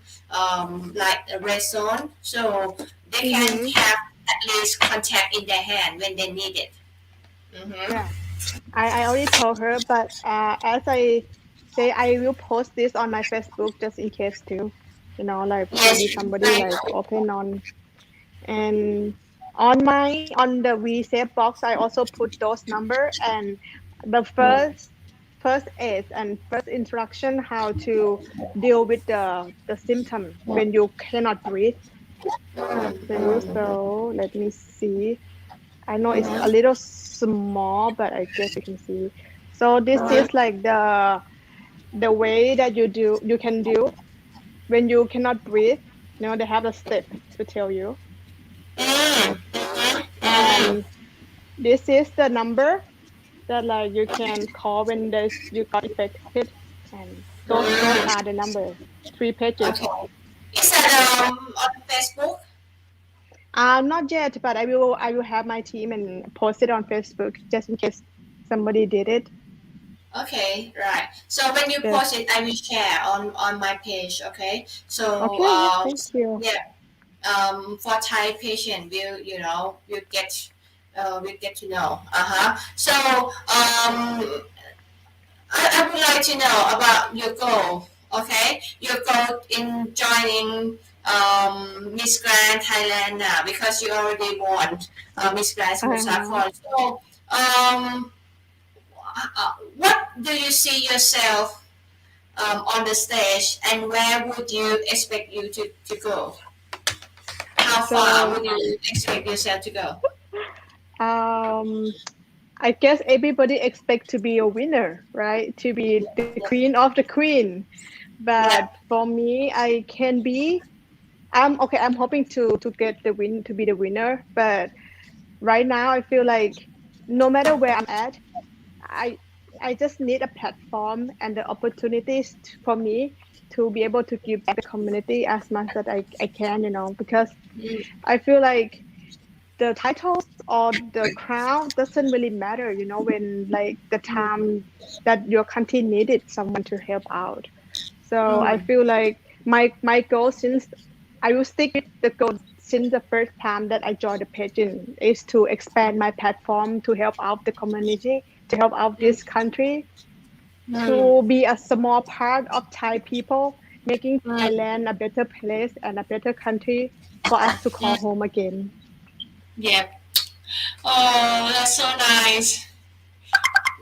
like a red zone, so they can Mm-hmm. have at least contact in their hand when they need it. Mm-hmm. Yeah, I already told her, but as I say, I will post this on my Facebook just in case too. Like maybe Yes, somebody right. like open on. And on the reset box I also put those number and the first aid and first instruction how to deal with the symptom when you cannot breathe too. So let me see. I know it's a Mm-hmm. little small, but I guess you can see. So this is like the way that you can do when you cannot breathe. They have a step to tell you. And this is the number that like you can call when you got affected, and those Mm-hmm. are the number, 3 pages. Okay. Is that on Facebook? Not yet, but I will have my team and post it on Facebook just in case somebody did it. Okay, right. So when you Yes. post it, I will share on my page. Okay. So Okay, yeah, thank you. yeah, for Thai patient, will get to know. So I would like to know about your goal. Okay, your goal in joining Miss Grand Thailand now, because you already won Miss Grand Samut Uh-huh. Sakhon. So what do you see yourself on the stage, and where would you expect you to go? How far So would you expect yourself to go? um I guess everybody expect to be a winner, right? To be the queen of the queen. But Yeah. for me, I can be. I'm okay. I'm hoping to get the win to be the winner. But right now, I feel like no matter where I'm at, I I just need a platform and the opportunities for me to be able to give back the community as much that I can. Because Mm, I feel like the titles or the crown doesn't really matter. When like the time that your country needed someone to help out. So I mm, feel like my goal, since I will stick with the goal since the first time that I joined the pageant is to expand my platform to help out the community, to help out mm, this country, mm, to be a small part of Thai people, making mm, Thailand a better place and a better country for us to call mm. home again. Yeah. Oh, that's so nice.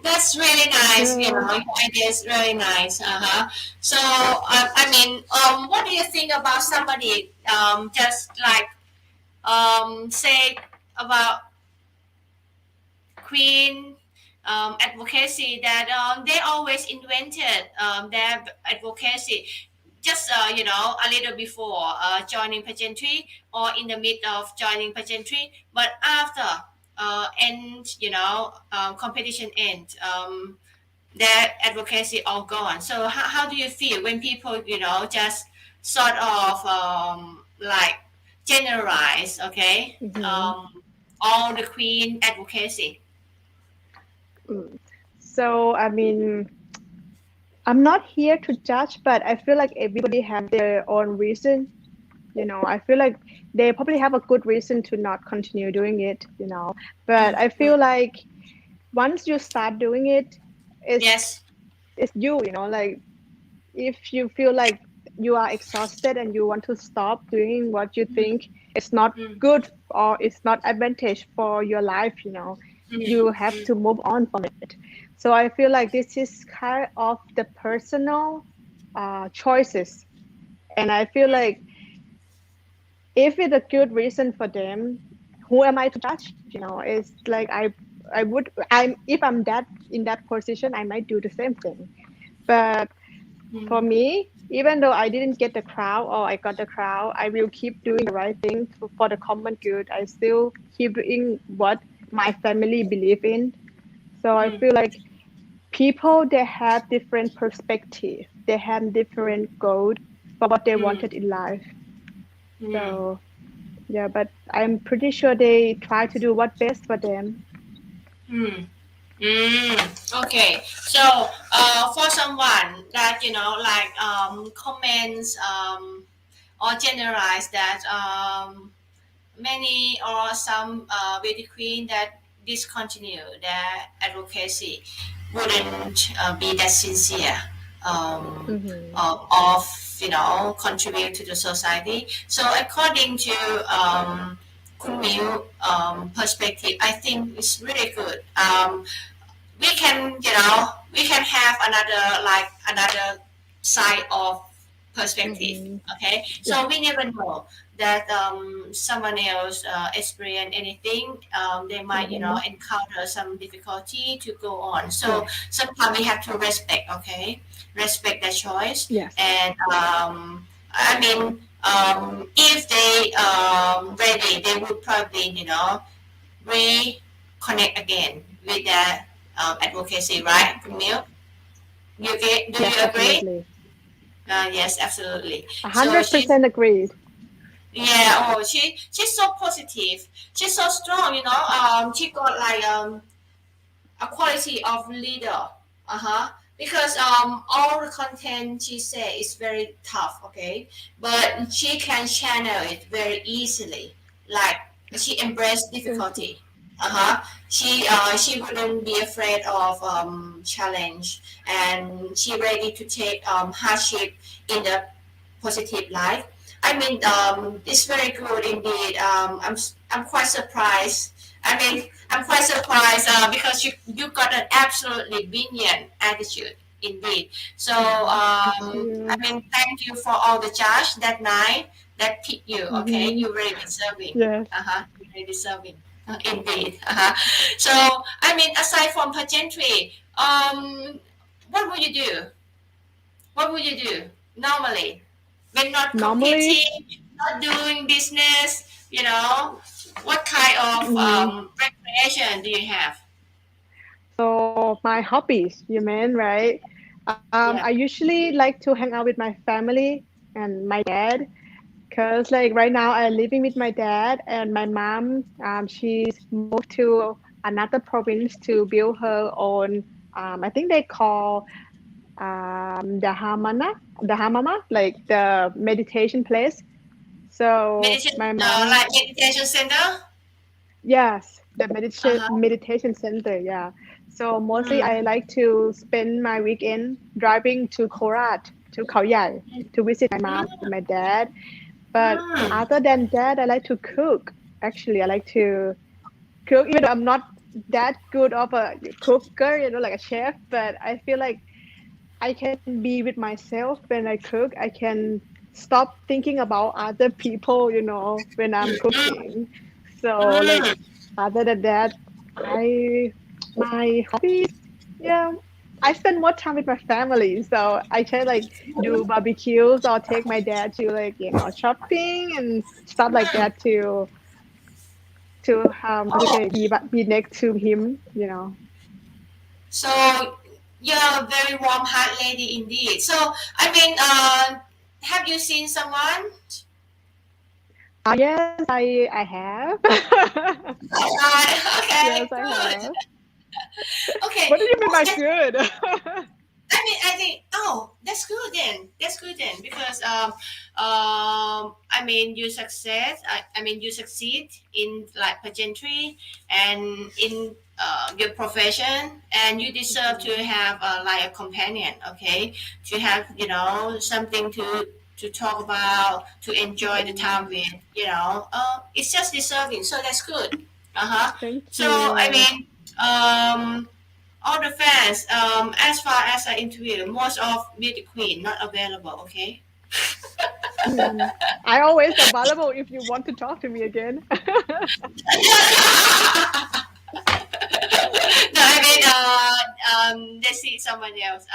That's really nice. You Yeah. know, your idea is really nice. Uh-huh. So, I mean, what do you think about somebody just like say about Queen advocacy that they always invented their advocacy just a little before joining pageantry or in the mid of joining pageantry, but after end competition end, their advocacy all gone. So how do you feel when people just sort of like generalize, okay, Hmm. all the Queen advocacy? Mm. So, I mean, I'm not here to judge, but I feel like everybody have their own reason. I feel like they probably have a good reason to not continue doing it. But Mm, I mm. feel like once you start doing it, it's Yes. it's you. Like if you feel like you are exhausted and you want to stop doing what you Mm, think it's not mm, good or it's not advantage for your life, mm, you have mm, to move on from it. So I feel like this is kind of the personal choices. And I feel like if it's a good reason for them, who am I to judge? It's like I would I'm if I'm that in that position, I might do the same thing. But for mm, me, even though I didn't get the crowd or I got the crowd, I will keep doing the right thing for the common good. I still keep doing what my family believe in. So I mm, feel like people, they have different perspective. They have different goals for what they mm, wanted in life. mm, So yeah, but I'm pretty sure they try to do what best for them. mm. Okay, so for someone that like comments or generalize that many or some beauty queen that discontinue their advocacy wouldn't be that sincere Mm-hmm. of contribute to the society. So according to Kun Miu perspective, I think it's really good. We can have another side of perspective. Mm-hmm. Okay, Yeah. so we never know that someone else experience anything. They might Mm-hmm. encounter some difficulty to go on. So Yes. sometimes we have to respect. Okay, respect their choice. Yes. And I mean, if they ready, they would probably reconnect again with that advocacy, right, Camille? Do Yes, you agree? definitely. Yes, absolutely. A So hundred percent agreed. yeah, oh, she's so positive. She's so strong. She got like a quality of leader. Uh-huh. Because all the content she say is very tough, okay? But she can channel it very easily. Like she embraced Thank you. difficulty. Uh-huh. She wouldn't be afraid of challenge, and she ready to take hardship in the positive light. I mean, it's very good indeed. I'm quite surprised. I mean, I'm quite surprised because you got an absolutely brilliant attitude indeed. So Thank I you. mean, thank you for all the judge that night that picked you. Okay, Mm-hmm. you really deserving. Yes. You really deserving. Indeed. So I mean, aside from pageantry, what would you do? What would you do normally when not Normally, competing, not doing business? What kind of mm, recreation do you have? so my hobbies, you mean, right? I Yeah. usually like to hang out with my family and my dad, because like right now I'm living with my dad and my mom. She's moved to another province to build her own. I think they call the hamana, like the meditation place. So Meditation, my mom, like meditation center. yes, the Uh huh. meditation center, yeah. So mostly I Mm. like to spend my weekend driving to Korat, to Khao Yai, to visit my mom and my dad. But Mm. other than that, I like to cook. Actually, I like to cook, even though I'm not that good of a cooker, like a chef, but I feel like I can be with myself when I cook. I can stop thinking about other people, when I'm cooking. So like Mm. other than that, I my hobbies, yeah, I spend more time with my family. So I try like do barbecues or take my dad to like, shopping and stuff like that to how to Oh, say be next to him. so you're a very warm heart lady indeed. So I mean, have you seen someone? Yes, I have. Okay, Yes, I good. have. Okay, What do you mean oh, by that's, good? I think, oh, that's good then. That's good then because I mean, you success. I mean, you succeed in like pageantry and in your profession, and you deserve to have like a companion. Okay, to have something to talk about, to enjoy the Mhm. time with. It's just deserving. So that's good. Uh huh. Thank So I you. mean, all the fans, as far as I interview, most of Beauty Queen not available, okay? Mm. I always available if you want to talk to me again. No, I mean, they see someone else,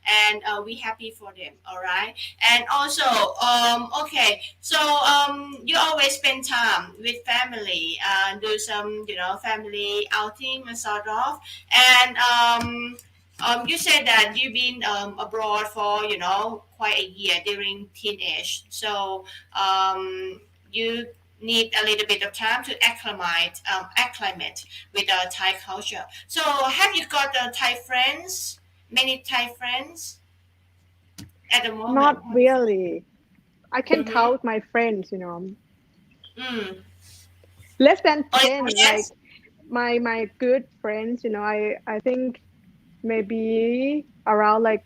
and we happy for them, all right. And also, okay, so you always spend time with family, do some, family outing, sort of, and you said that you've been abroad for quite a year during teenage, so you need a little bit of time to acclimate with Thai culture. So have you got Thai friends? Many Thai friends at the moment? Not really. I can Mm-hmm. count my friends. Mm. Less than Only 10, like Koreans? my good friends. I think maybe around like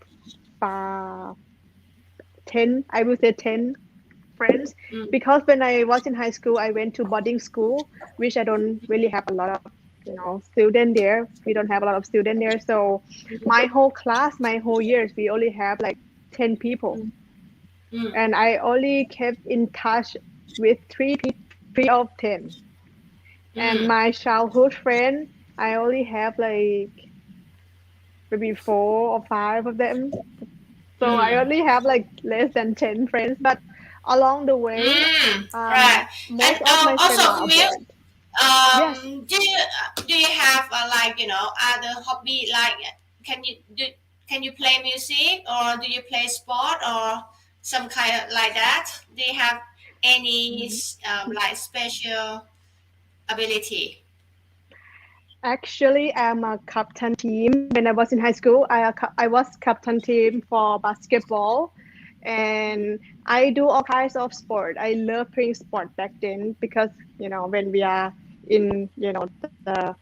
10, I would say 10 friends, Mm. because when I was in high school, I went to boarding school, which I don't really have a lot of, student there. We don't have a lot of student there. So my whole class, my whole years, we only have like 10 people. Mm. Mm. And I only kept in touch with three of 10. And Mm. my childhood friend, I only have like maybe 4 or 5 of them. So I Mm. only have like less than 10 friends, but along the way, Mm. Right. And most of my also, friends are Camille, abroad. Yes, do you have like other hobby like can you do can you play music or do you play sport or some kind of like that? Do you have any like special ability? actually, I'm a captain team. When I was in high school, I was captain team for basketball, and I do all kinds of sport. I love playing sport back then because when we are in the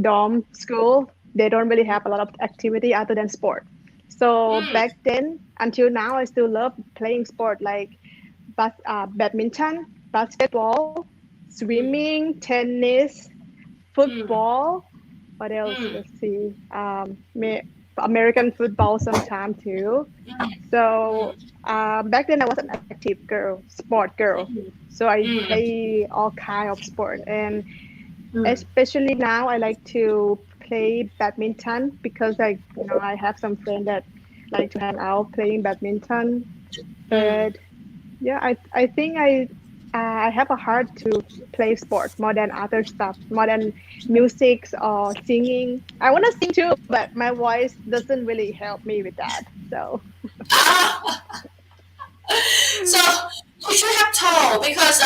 dorm school, they don't really have a lot of activity other than sport. So Mm. back then until now, I still love playing sport like badminton, basketball, Mm. swimming, tennis, Mm. football. What else? Mm. Let's see. American football sometime too. So Mm. back then I was an active girl, sport girl. So I Mm. play all kind of sport, and Mm. especially now I like to play badminton because I have some friends that like to hang out playing badminton. Mm. But yeah, I think I have a heart to play sport more than other stuff, more than music or singing. I want to sing too, but my voice doesn't really help me with that. So So you should have told because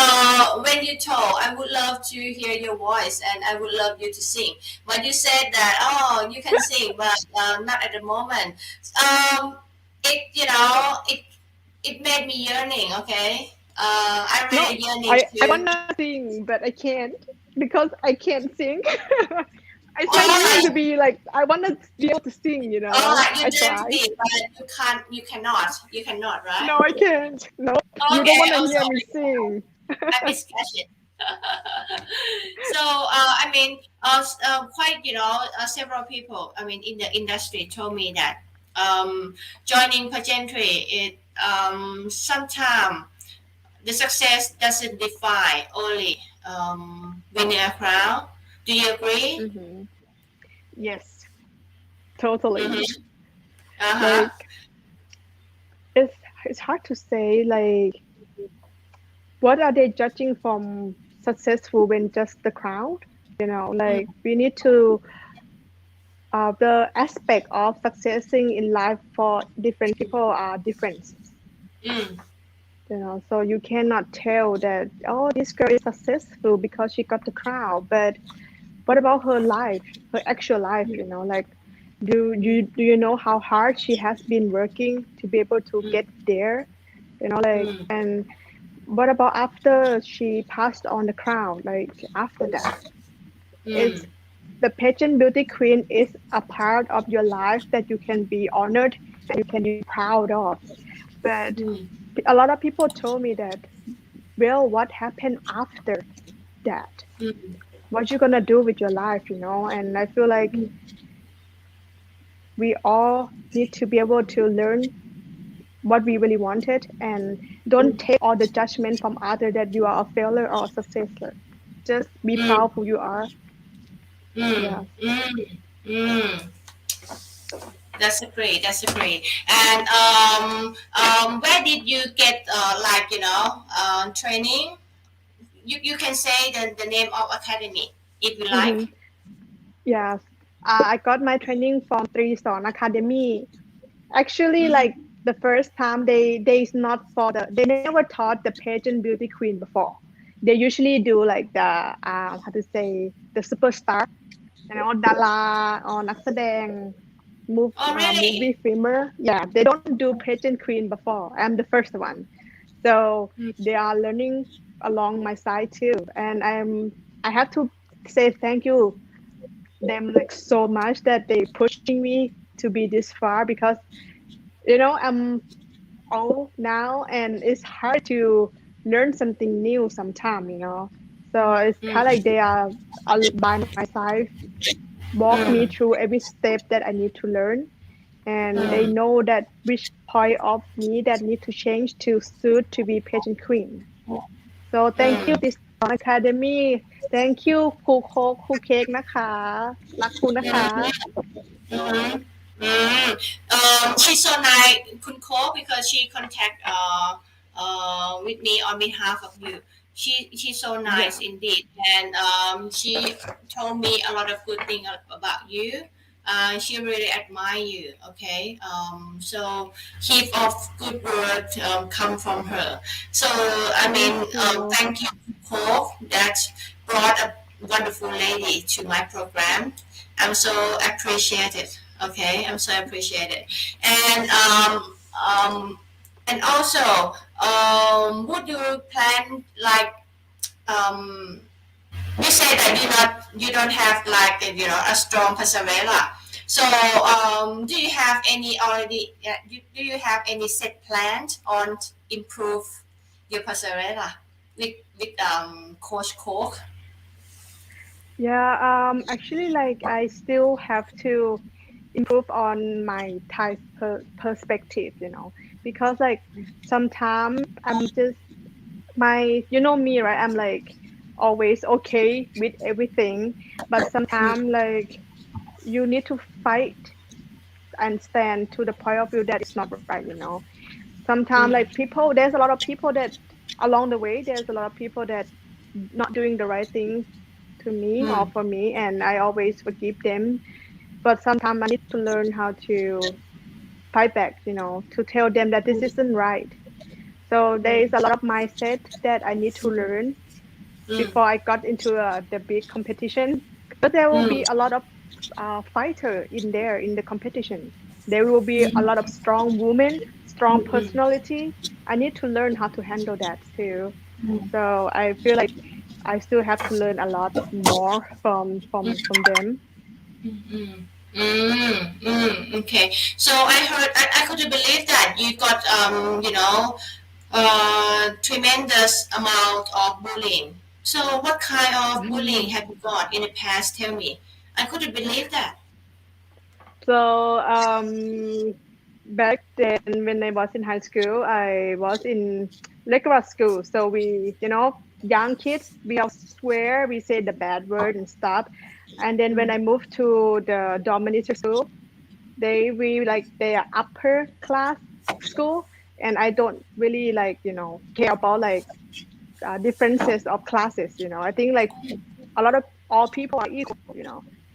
when you told, I would love to hear your voice and I would love you to sing. But you said that you can sing, but not at the moment. Um, it it made me yearning. Okay, I No, really yearning I to. wanna sing, but I can't because I can't sing. It's my dream to Oh, be like I wanna be able to sing. you I dream to try. be, but you can't. You cannot. You cannot, right? No, I can't. No, you don't Okay. wanna Oh, hear me sorry. sing. I miscatch it. So, I mean, quite, several people, I mean, in the industry told me that joining pageantry, sometimes the success doesn't define only winning a crown. Do you agree? Hmm. Yes, totally. Mm-hmm. Uh-huh. Like it's it's hard to say like what are they judging from successful when just the crowd? Like we need to the aspect of successing in life for different people are different. Mm, So you cannot tell that oh this girl is successful because she got the crowd, but what about her life, her actual life? Like do you know how hard she has been working to be able to mm, get there? Like mm, and what about after she passed on the crown? Like after that, it's mm, the pageant beauty queen is a part of your life that you can be honored and you can be proud of. But mm, a lot of people told me that, well, what happened after that? mm, What you gonna do with your life? And I feel like mm, we all need to be able to learn what we really wanted and don't take all the judgment from other that you are a failure or a successor. Just be proud mm, of who you are. mm, Yeah. mm, mm. That's a great. That's a great. And where did you get training? You can say the name of academy if you like. Mm-hmm. Yes. I got my training from Three Star Academy. Actually, Mm, like the first time they is not for they never taught the pageant beauty queen before. They usually do like the how to say the superstar,ดารา or นักแสดง oh movie really? filmer. Yeah, they don't do pageant queen before. I'm the first one, so Mm, they are learning along my side too, and I have to say thank you them like so much that they pushing me to be this far because I'm old now and it's hard to learn something new sometime. So it's kind of mm, like they are by my side, walk me mm, through every step that I need to learn. And they mm, know that which point of me that need to change to suit to be pageant queen. So thank you mm, this Academy thank you ครูโคกครูเค้กนะคะรักคุณนะคะ mm, mm. She's so nice, Kunko, because she contact with me on behalf of you. She's so nice Yeah. indeed, and she told me a lot of good things about you. She really admire you. Okay, so heap of good words come from her. So I Thank mean, you. thank you, Kunko, that brought a wonderful lady to my program. I'm so appreciated. Okay, I'm so appreciated, and also, would you plan like um, you say that you don't have like a strong passerella. So do you have any already? Do you have any set plans on improve your passerella with Coach Coke? Yeah, actually, like I still have to improve on my Thai perspective, because like sometimes I'm just me, right? I'm like always okay with everything, but sometimes like you need to fight and stand to the point of view that it's not right. Sometimes Mm, like there's a lot of people that along the way, there's a lot of people that not doing the right things to me or mm, for me, and I always forgive them. But sometimes I need to learn how to fight back, to tell them that this isn't right. So there is a lot of mindset that I need to learn mm, before I got into the big competition. But there will be mm, a lot of fighter in there in the competition. There will be a mm, lot of strong women, strong Mm-mm. personality, I need to learn how to handle that too. So I feel like I still have to learn a lot more from them. Mm, okay. So I heard, I couldn't believe that you got, tremendous amount of bullying. So what kind of bullying have you got in the past? Tell me. I couldn't believe that. So back then when I was in high school, I was in regular school. So young kids, we all swear, we say the bad word and stuff. And then when Mm, I moved to the dormitory school, they are upper class school, and I don't really care about differences of classes. I think like a lot of all people are equal.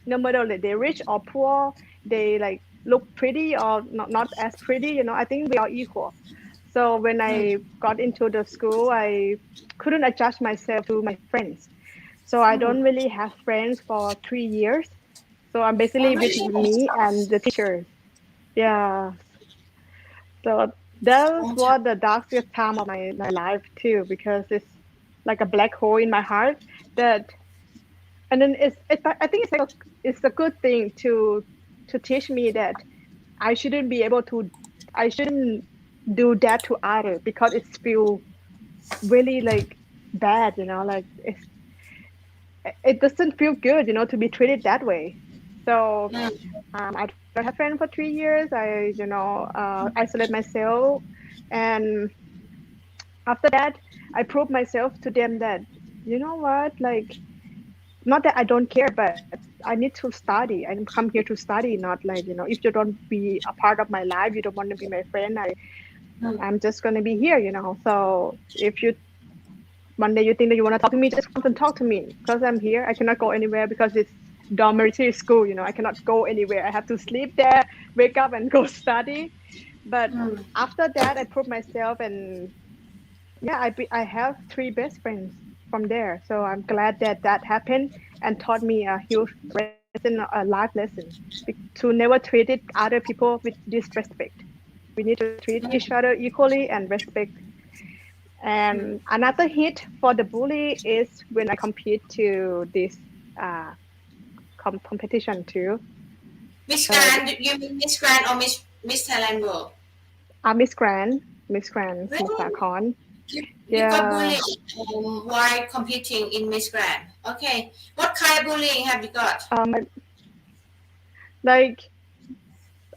No matter that they're rich or poor, they like look pretty or not as pretty. I think we are equal. So when mm, I got into the school, I couldn't adjust myself to my friends. So I mm. don't really have friends for 3 years. So I'm Oh, basically with really? me and the teachers. Yeah. So that Long time. was the darkest time of my life too, because it's like a black hole in my heart that and then I think it's a good thing to teach me that I shouldn't be able to I shouldn't do that to others because it feels really like bad, like it doesn't feel good, to be treated that way. So Mm, I don't have friends for 3 years. I isolate myself, and after that I proved myself to them that what, like, not that I don't care, but I need to study. I come here to study, not like, if you don't be a part of my life, you don't want to be my friend, mm, I'm just going to be here, so if you one day you think that you want to talk to me, just come and talk to me because I'm here. I cannot go anywhere because it's dormitory school, I cannot go anywhere. I have to sleep there, wake up and go study. But mm. after that I proved myself, and yeah, I have three best friends from there. So I'm glad that that happened and taught me a huge lesson, a life lesson, to never treat it other people with disrespect. We need to treat each other equally and respect. And another hit for the bully is when I compete to this uh, competition too. Miss Uh, Grand, you mean Miss Grand or Miss Thailand World? Miss Grand, Miss Really? Sakhon. You got Yeah, bullied while competing in Miss Grand. Okay. What kind of bullying have you got? like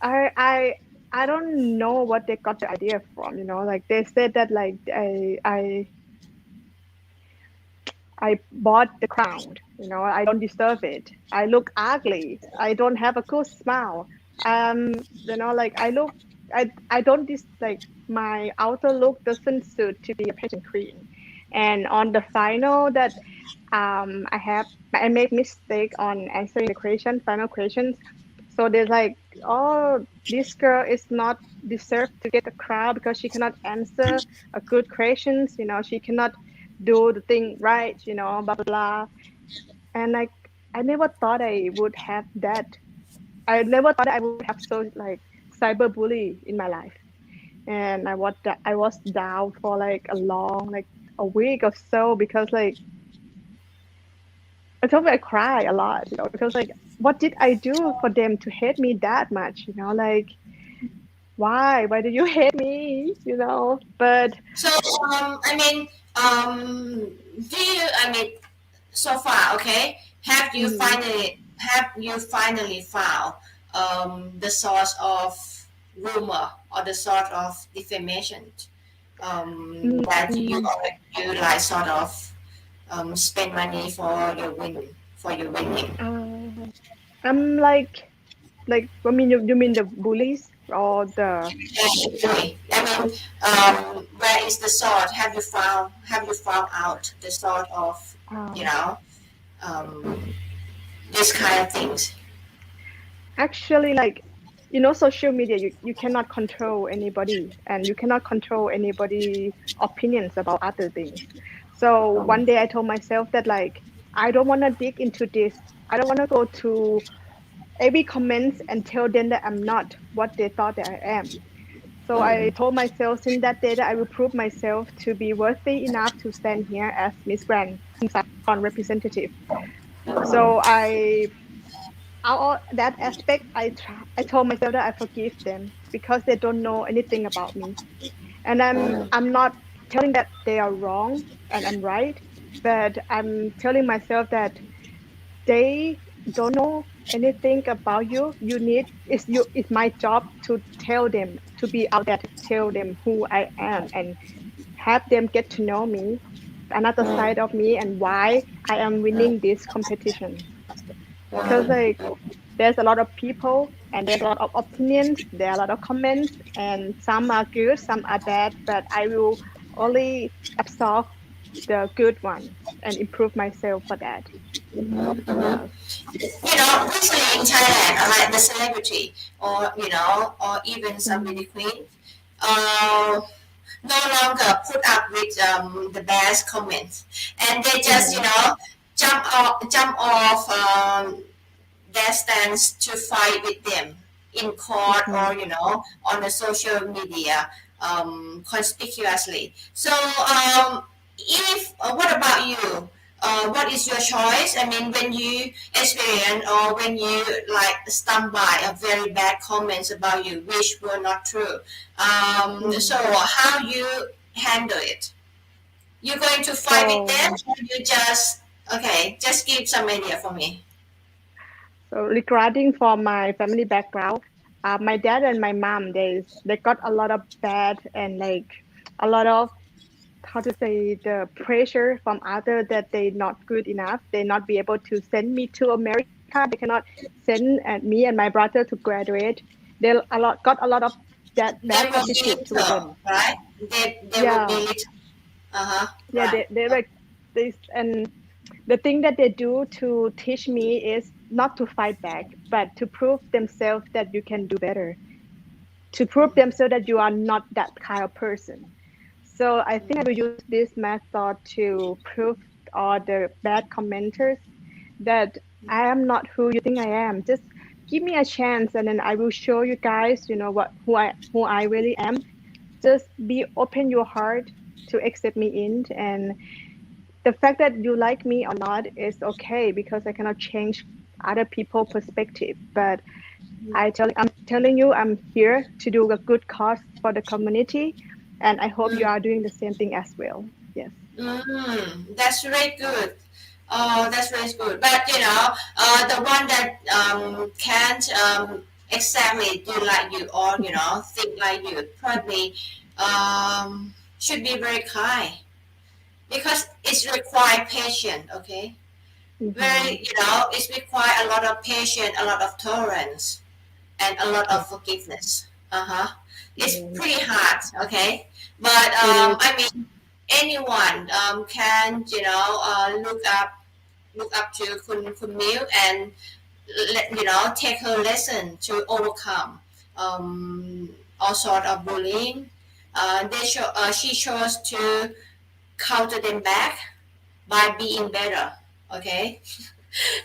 I I I don't know what they got the idea from, like they said that like I bought the crown, I don't deserve it. I look ugly. I don't have a good smile. Like I don't like my outer look doesn't suit to be a pageant queen. And on the final that I make mistake on answering the final questions. So they're like, oh, this girl is not deserved to get the crown because she cannot answer a good questions. She cannot do the thing right. Blah blah blah. And like I never thought I would have that. I never thought I would have so like cyberbully in my life. And I was down for like a long like a week or so because like I told me I cry a lot, because like what did I do for them to hate me that much? Like why? Why do you hate me? But So, I mean, do you, I mean, so far, okay, mm, have you finally found the source of rumor or the source of defamation that mm, you like sort of spend money for your winning? uh, I'm like I mean you mean the bullies or the Anyway, I mean, where is the sort? Have you found out the sort of you uh, know um, this kind of things? actually like social media, you cannot control anybody and you cannot control anybody opinions about other things. So one day I told myself that like I don't want to dig into this. I don't want to go to every comments and tell them that I'm not what they thought that I am. So I told myself since that day that I will prove myself to be worthy enough to stand here as Miss Grand Sakhon representative. So out of that aspect, I told myself that I forgive them because they don't know anything about me, and I'm not telling that they are wrong and I'm right, but I'm telling myself that they don't know anything about you. It's my job to tell them, to be out there to tell them who I am and have them get to know me, another side of me, and why I am winning this competition. Because like there's a lot of people and there's a lot of opinions, there are a lot of comments, and some are good, some are bad, but I will only absorb the good one and improve myself for that. Yes. Recently in Thailand, like the celebrity or or even some Mm-hmm. beauty queen, uh, no longer put up with the bad comments, and they just Mm-hmm. jump off their stance to fight with them in court Mm-hmm. or on the social media conspicuously. So if what about you? What is your choice? I mean, when you experience or when you like stumble by a very bad comments about you, which were not true. So Mm-hmm. how you handle it? You going to fight with them, So, or you just okay? Just give some idea for me. so regarding for my family background, my dad and my mom, they got a lot of bad and like a lot of how to say the pressure from other that they not good enough. They not be able to send me to America. They cannot send me and my brother to graduate. They a lot got a lot of that They bad will be attitude toward little, them. right? They will be Yeah, little. Uh-huh. yeah. Right. They like this and the thing that they do to teach me is not to fight back, but to prove themselves that you can do better, to prove themselves that you are not that kind of person. So I think I will use this method to prove all the bad commenters that I am not who you think I am. Just give me a chance, and then I will show you guys, what who I really am. Just be open your heart to accept me in, and the fact that you like me or not is okay because I cannot change other people' perspective. But I'm telling you, I'm here to do a good cause for the community, and I hope you are doing the same thing as well. Yes. That's very good. Oh, that's very good. But the one that can't exactly do like you or think like you probably should be very kind because it's require patience. Okay, Mm-hmm. very it's require a lot of patience, a lot of tolerance and a lot of Yes. forgiveness. Uh-huh. It's Yes. pretty hard, okay? But It is. I mean, anyone can look up to Kun Miu and take her lesson to overcome all sort of bullying. She chose to counter them back by being better, okay?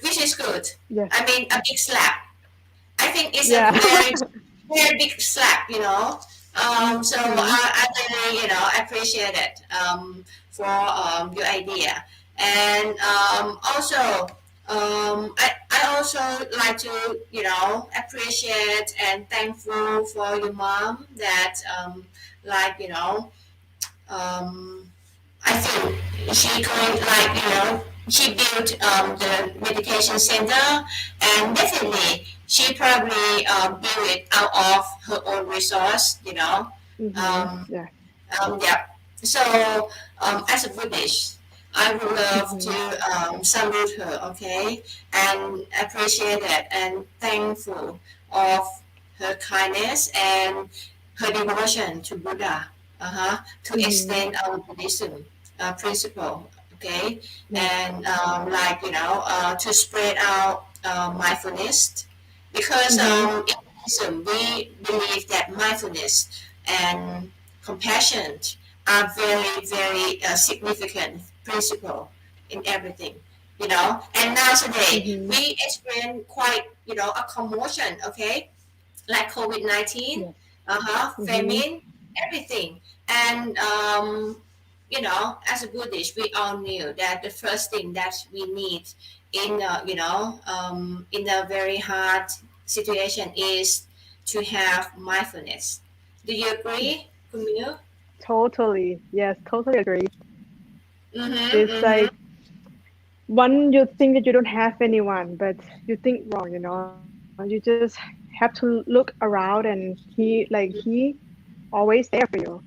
Which is good. Yes. I mean, a big slap. I think it's a Yeah. very, very big slap. So Mm-hmm. I really, appreciate it for your idea. And also, I also like to, appreciate and thankful for your mom that, like, um, I think she going like she built the meditation center, and definitely she probably built it out of her own resource. Mm-hmm. Um, Yeah. yeah. So as a Buddhist, I would love to Mm-hmm. salute her, okay, and appreciate it and thankful of her kindness and her devotion to Buddha, to Mm-hmm. extend our Buddhism principle, okay, Yes. and to spread out mindfulness because Mm-hmm. in Buddhism we believe that mindfulness and compassion are very, very significant principle in everything. And nowadays Mm-hmm. we experience quite, a commotion, okay, like COVID-19. Yes. Mm-hmm. famine, everything. And as a Buddhist, we all knew that the first thing that we need in a very hard situation is to have mindfulness. Do you Yes. agree, Kumil? Totally. Yes, totally agree. Mm-hmm, It's mm-hmm. like one, you think that you don't have anyone, but you think wrong, you just have to look around and he always there for you,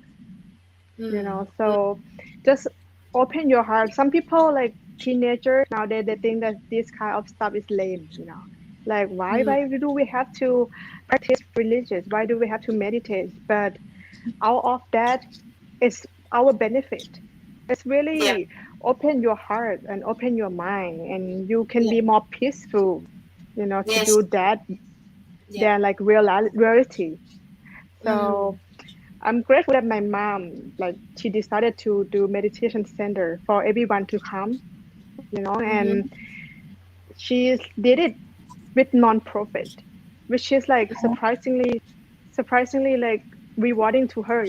Mm-hmm. so just open your heart. Some people like teenagers nowadays, they think that this kind of stuff is lame. Like why do we have to practice religious? Why do we have to meditate? But out of that is our benefit. It's Yeah, really open your heart and open your mind, and you can yeah, be more peaceful, to yes, do that yeah. than like reality. Mm-hmm. So I'm grateful that my mom, like, she decided to do meditation center for everyone to come, and Mm-hmm. she did it with non-profit, which is like surprisingly like rewarding to her.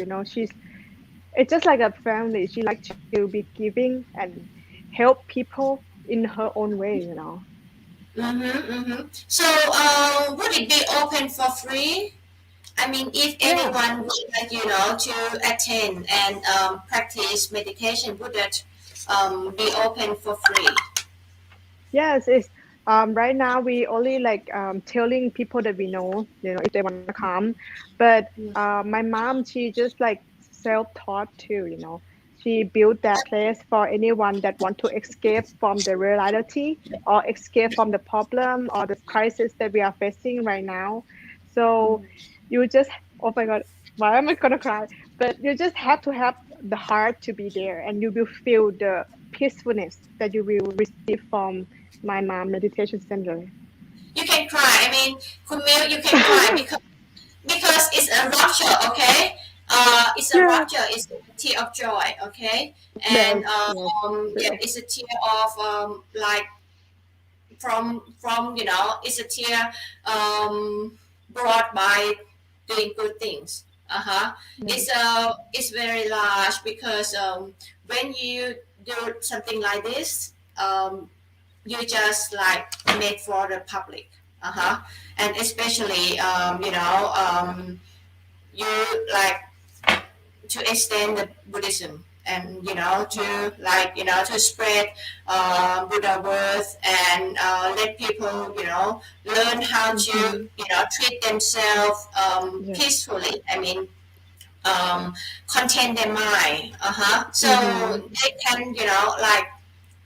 It's just like a family. She likes to be giving and help people in her own way. Mm-hmm, mm-hmm. So, would it be open for free? I mean, if Yeah. anyone would like, to attend and practice meditation, would that be open for free? Yes, it's right now we only like telling people that we know, if they want to come. But my mom, she just like self-taught too. She built that place for anyone that want to escape from the reality or escape from the problem or the crisis that we are facing right now. So you just, oh my God, why am I gonna cry? But you just have to have the heart to be there, and you will feel the peacefulness that you will receive from my mom meditation center. You can cry. I mean, Kumil, you can cry because it's a rupture, okay? It's a Yeah. rupture. It's a tear of joy, okay? And Yes. Yes. yeah, True. it's a tear of like from it's a tear brought by doing good things. Uh-huh. Yes. It's very large because when you do something like this, you just like made for the public. Uh-huh. And especially you like to extend the Buddhism and to spread Buddha words and let people learn how to Mm-hmm. treat themselves Yes. peacefully. I mean, contain their mind. So Mm-hmm. they can like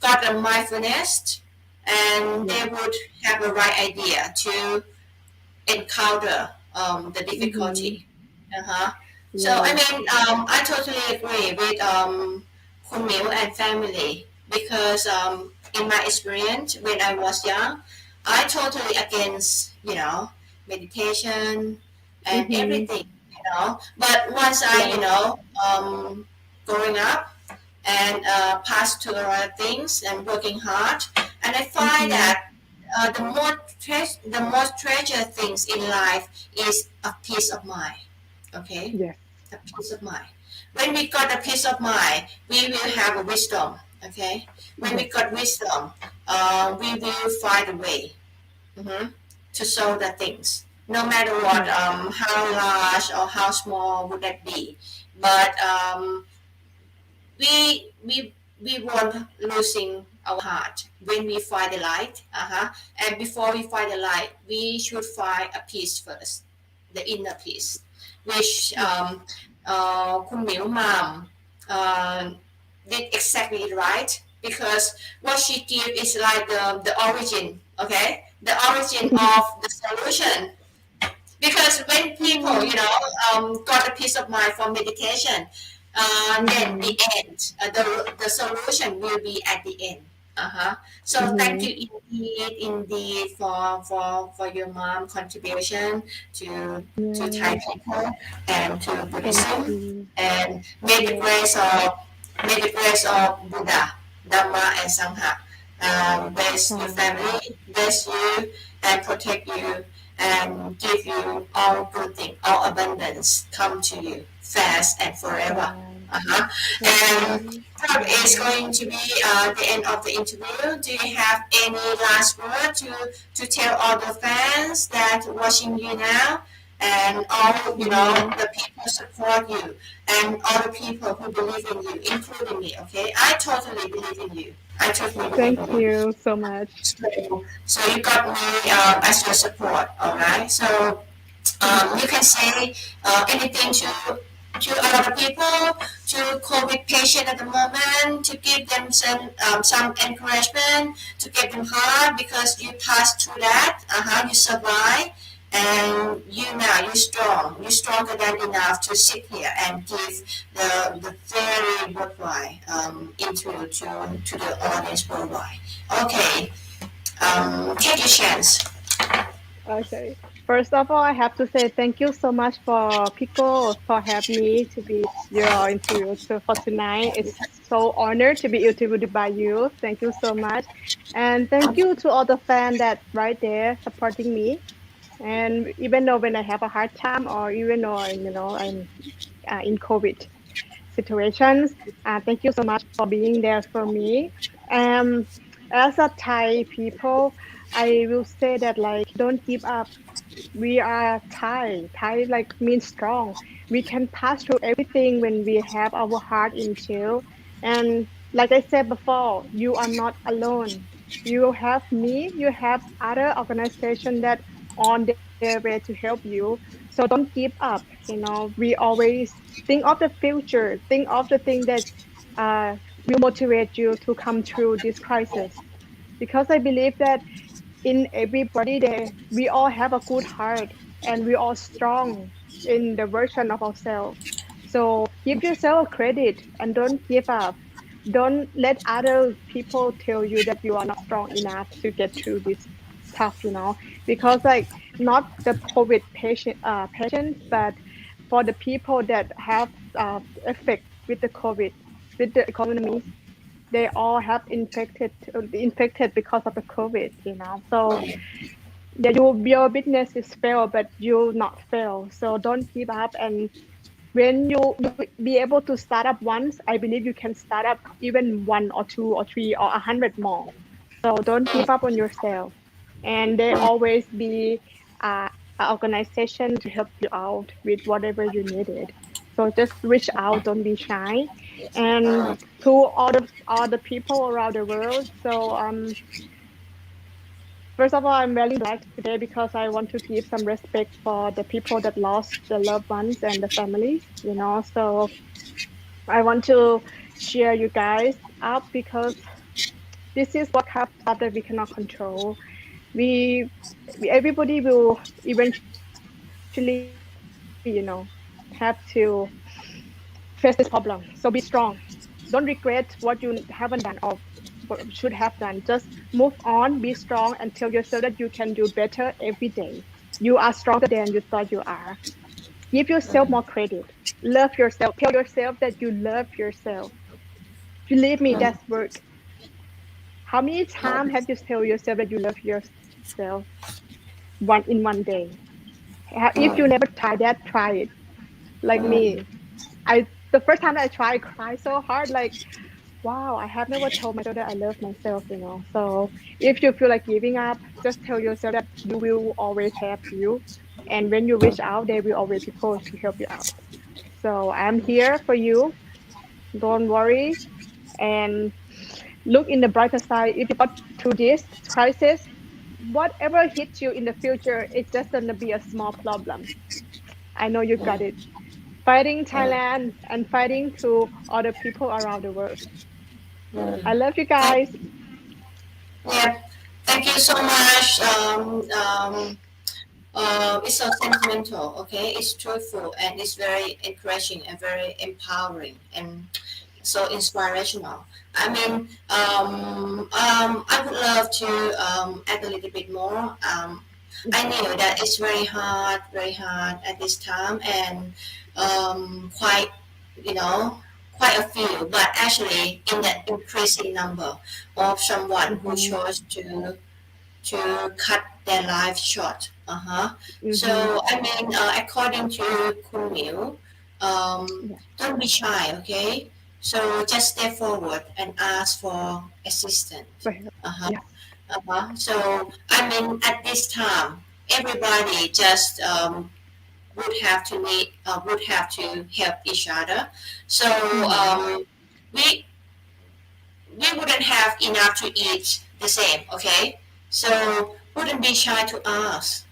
got a mindfulness and they Yes. would have a right idea to encounter the Mm-hmm. difficulty. Uh-huh. So I Yes. mean, I totally agree with Kun Miu and family because in my experience when I was young, I totally against meditation and Mm-hmm. everything. But once I Yes. growing up and passed to a lot of things and working hard, and I find Mm-hmm. that the most treasured things in life is a peace of mind. Okay, Yes. a peace of mind. When we got a peace of mind, we will have a wisdom. Okay, when we Yes. got wisdom, we will find a way mhm, to solve the things, no matter what, Yes. how large or how small would that be. But we won't losing our heart when we find the light. And before we find the light, we should find a peace first, the inner peace, which Yes. Kun Miu mom uh, did exactly right because what she gave is like the origin, okay, the origin of the solution. Because when people Oh. got a peace of mind from meditation, then Mm-hmm. the end, the solution will be at the end. So thank Mm-hmm. you indeed for your mom contribution to Thai Yes. people and to Thank Buddhism, you. and may the Yes. grace of Buddha, Dhamma, and Sangha bless your Um, family, bless you, and protect you and give you all good things, all abundance come to you fast and forever. Wow. Uh-huh. And Okay. that is Wow. going to be the end of the interview. Do you have any last word to tell all the fans that watching you now, and all Mm-hmm. the people who support you, and all the people who believe in you, including me? Okay, I totally believe in you. I totally believe Thank in you. you so much. So you got me as your support. All right. So you can say anything to other people, to COVID patient at the moment, to give them some encouragement, to give them heart because you passed through that. You survived, and you now you're strong. You're stronger than enough to sit here and give the very worldwide into to the audience worldwide. Okay, take your chance. Okay. First of all, I have to say thank you so much for Pico for having me to be your interviewer for tonight. It's so honored to be interviewed by you. Thank you so much. And thank you to all the fans that right there supporting me. And even though when I have a hard time or even though I'm in COVID situations, thank you so much for being there for me. Um, as a Thai people, I will say that like don't give up. We are Thai. Thai like means strong. We can pass through everything when we have our heart in chill. And like I said before, you are not alone. You have me, you have other organizations that on their way to help you. So don't give up. We always think of the future, think of the thing that uh, will motivate you to come through this crisis. Because I believe that in everybody there we all have a good heart and we all strong in the version of ourselves, so give yourself a credit and don't give up. Don't let other people tell you that you are not strong enough to get through this tough, because like not the COVID patients, but for the people that have effect with the COVID, with the economies, they all have infected because of the COVID. So yeah, your business is fail, but you'll not fail. So don't give up. And when you be able to start up once, I believe you can start up even one or two or three or 100 more. So don't give up on yourself. And there always be an organization to help you out with whatever you needed. So just reach out, don't be shy. And to all the people around the world. So first of all, I'm wearing black today because I want to give some respect for the people that lost the loved ones and the families. So I want to cheer you guys up because this is what kind of stuff that we cannot control. We, everybody will eventually, have to face this problem. So be strong. Don't regret what you haven't done or what should have done. Just move on, be strong, and tell yourself that you can do better every day. You are stronger than you thought you are. Give yourself more credit. Love yourself. Tell yourself that you love yourself. Believe me, that's work. How many times have you tell yourself that you love yourself one in one day? If you never try that, try it. Like me, I the first time that I tried, I cried so hard. Like, wow, I have never told myself that I love myself. So if you feel like giving up, just tell yourself that you will always have you. And when you reach out, there will always be people to help you out. So I'm here for you. Don't worry. And look in the brighter side. If you got through this crisis, whatever hits you in the future, it's just gonna be a small problem. I know you got it. Fighting Thailand and fighting to other people around the world. I love you Thank, guys. yeah, thank you so much. It's so sentimental, okay? It's truthful and it's very encouraging and very empowering and so inspirational. I mean, I would love to add a little bit more. I knew that it's very hard at this time, and quite, you know, quite a few, but actually in that increasing number of someone who Mm-hmm. chose to cut their life short. Mhm. So I mean, according to Kun Miu, Yeah. don't be shy, okay? So just step forward and ask for assistance. For help. Uh-huh. Yes. So I mean, at this time, everybody just would have to help each other. So Mhm. we we wouldn't have enough to eat the same, okay? So wouldn't be shy to ask,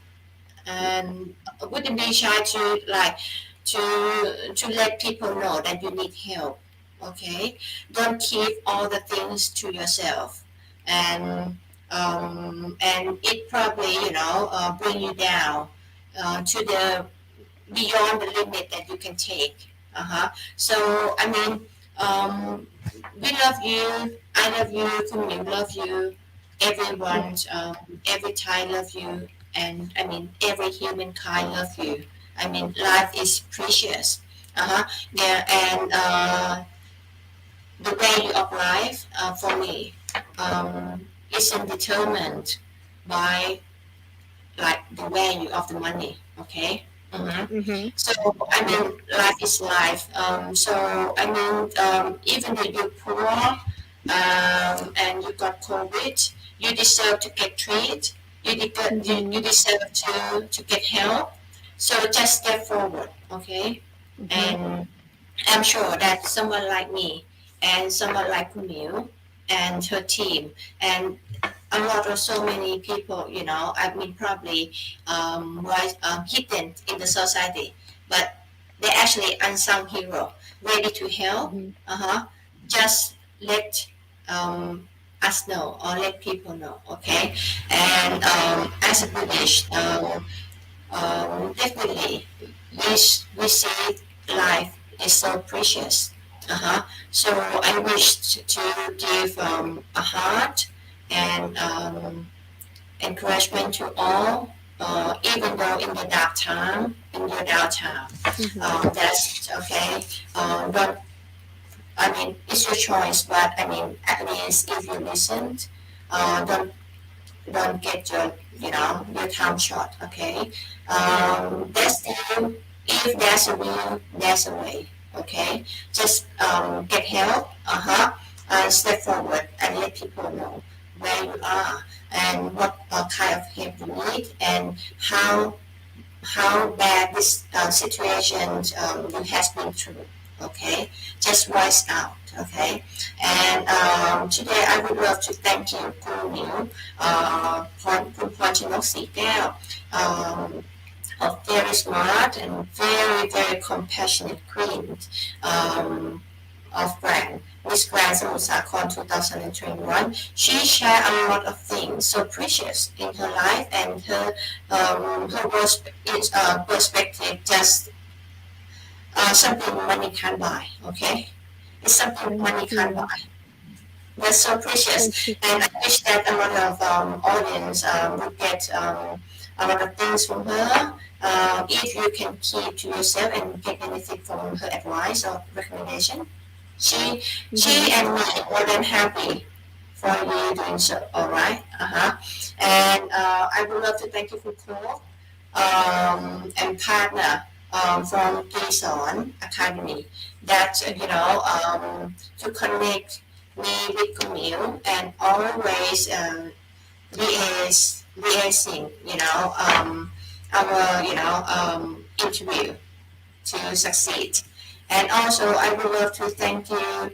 and wouldn't be shy to to let people know that you need help, okay? Don't keep all the things to yourself, and it probably bring you down to the beyond the limit that you can take. So I mean, um, we love you. I love you. Kumi love you. Yeah. Everyone, every Thai love you, and I mean every humankind love you. I mean life is precious. Yeah, and the value of life for me isn't determined by like the value of the money. Okay. Mhm. So I Yeah. mean, life is life. So I mean, even though you're poor and you got COVID, you deserve to get treated. You Mhm. deserve to get help. So just step forward, okay? Mhm. And I'm sure that someone like me and someone like Camille and her team and a lot of so many people, I mean, probably was hidden in the society, but they're actually unsung hero, ready to help. Mhm. Just let um, us know or let people know, okay? And as a Buddhist, definitely we see life is so precious. So I wish to give a heart and encouragement to all, even though in the dark time, in your dark time, Mhm. that's okay. Don't, I mean, it's your choice, but I mean, at least if you listen, don't get your time short. Okay, Yeah. there's still, if there's a will, there's a way. Okay, just get help. Step forward and let people know where you are and what kind of help you need and how bad this situation you has been through. Okay, just voice out. Okay, and today I would love to thank you, Kunu, Pornchanok Srikaeo, a very smart and very very compassionate queen um, of brand. Miss Grand Samut Sakhon 2021. She shared a lot of things so precious in her life and her perspective just something money can't buy. Okay, it's something Thank money can't you. buy. That's so Thank precious, you so and I much. wish that a lot of audience would get a lot of things from her. If you can keep to yourself and get anything from her advice or recommendation, she Mhm. and me more than happy for you doing so. All right. And I would love to thank you for call and partner from Gayson Academy that to connect me with Camille and always liaising our interview to succeed. And also, I would love to thank you,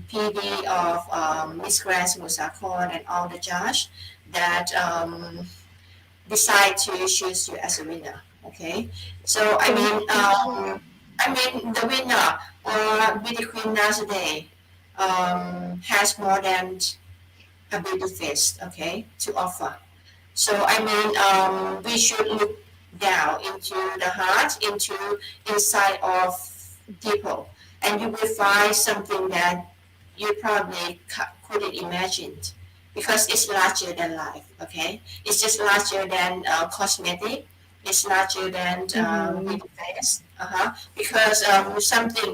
PD of Miss Grand Musakon and all the judge that decide to choose you as a winner. Okay, so Thank you. I mean the winner or Beauty Queen nowadays has more than a beauty face. Okay, to offer. So I mean, we should look down into the heart, into inside of people, and you will find something that you probably couldn't imagine, because it's larger than life. Okay, it's just larger than cosmetic. It's larger than Mhm. beauty face. Because something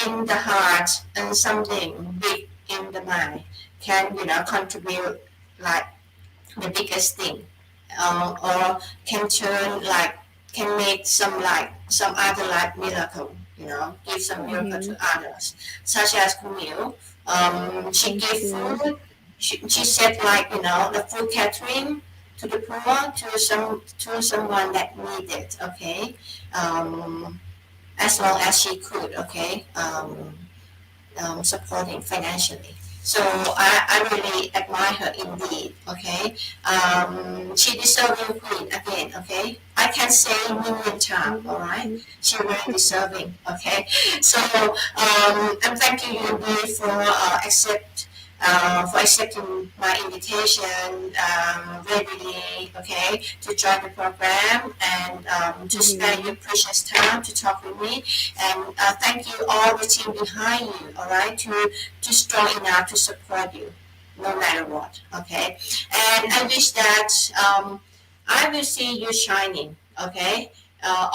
in the heart and something big in the mind can contribute like the biggest thing, or can turn like can make some other like miracle, give some miracle to Mm-hmm. others, such as Kumil. She Thank gave you. food. She said like the food catering to the poor, to someone that needed. Okay, um, as long as she could. Okay. Supporting financially. So I really admire her indeed. Okay, she deserving queen again. Okay, I can say million times. All right, Mhm. she really deserving. Okay, so and thank you Yuri for accepting my invitation readily. Okay, to join the program and to spare your Mhm. precious time to talk with me. And thank you all the team behind you, all right, to strong enough to support you no matter what. Okay. And I wish that I will see you shining, okay,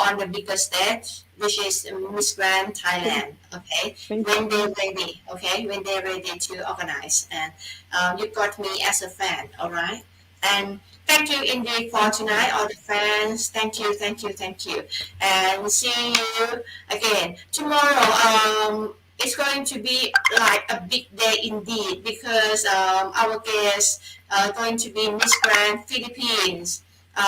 on the bigger stage, which is Miss Grand Thank, Thailand, okay, thank when they're you. ready, okay, when they're ready to organize. And you got me as a fan, all right. And thank you indeed for Thank tonight, you. all the fans. Thank you, thank you, thank you. And see you again tomorrow. It's going to be like a big day indeed because our guest going to be Miss Grand Philippines,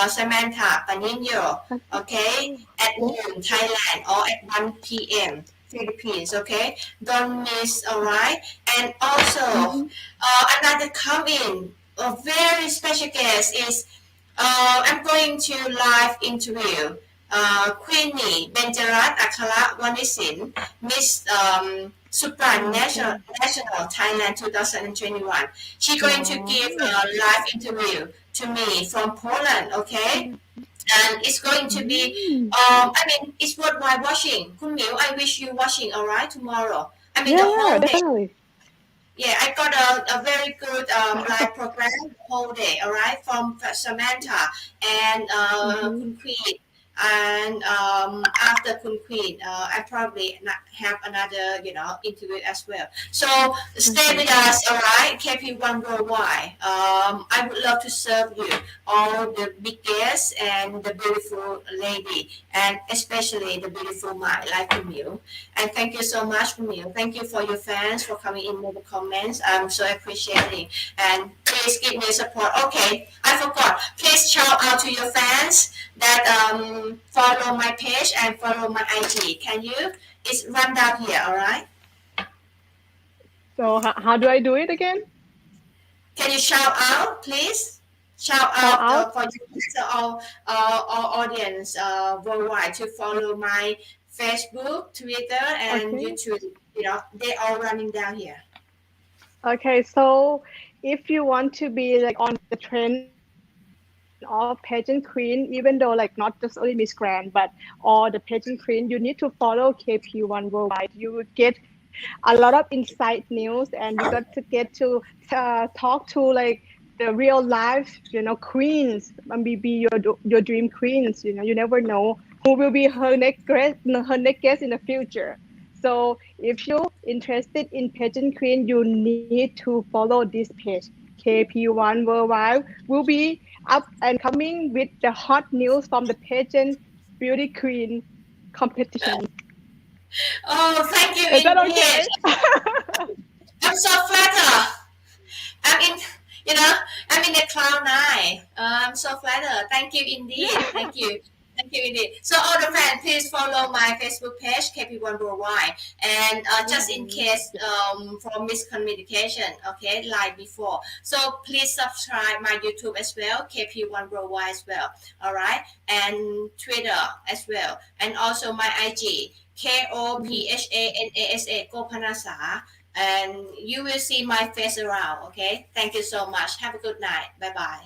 Samantha Paninho, okay, Oh, at noon Thailand or at 1 p.m. Philippines, okay? Don't miss, all right? And also, mhm. another come in, a very special guest is I'm going to live interview Queenie Benjarat Akala Wanisin, Miss Okay. National Thailand 2021. She's going to give a Wow. live interview to me from Poland, okay? And it's going to be, Mm. it's worthwhile watching. Kun Miu, I wish you watching, all right, tomorrow. I mean, the Yeah, yeah, whole day. definitely. Yeah, I got a very good live program the whole day, all right, from Samantha and Mm-hmm. Kun Queen. And after Kun Queen, I probably have another, interview as well. So stay Okay. with us, all right, KP1 Worldwide. I would love to serve you, all the big guests and the beautiful lady, and especially the beautiful mind like you. And thank you so much, Camille. Thank you for your fans for coming in with the comments. I'm so appreciating. And please give me support. Okay, I forgot. Please shout out to your fans that follow my page and follow my IG. Can you? It's run down here, all right? So how do I do it again? Can you shout out, please? Shout Call out out? for you, so all audience worldwide to follow my Facebook, Twitter, and Okay. YouTube. They're all running down here. Okay, so if you want to be like on the trend of pageant queen, even though like not just only Miss Grand, but all the pageant queen, you need to follow KP1 Worldwide. You would get a lot of inside news, and you got to get to talk to like the real life, queens. Be your dream queens. You never know who will be her next guest in the future. So if you interested in pageant queen, you need to follow this page. KP1 Worldwide will be up and coming with the hot news from the pageant beauty queen competition. Oh, thank you Is that indeed. okay? I'm so flattered. I'm in, you know, I'm in the cloud nine. I'm so flattered. Thank you indeed. Yeah. Thank you. Thank you indeed. So all the fans, please follow my Facebook page, KP1 Worldwide. And just in Mhm. case for miscommunication, okay, like before. So please subscribe my YouTube as well, KP1 Worldwide as well. All right. And Twitter as well. And also my IG, Mhm. KOPHANASA, Gopanasa, and you will see my face around. Okay. Thank you so much. Have a good night. Bye bye.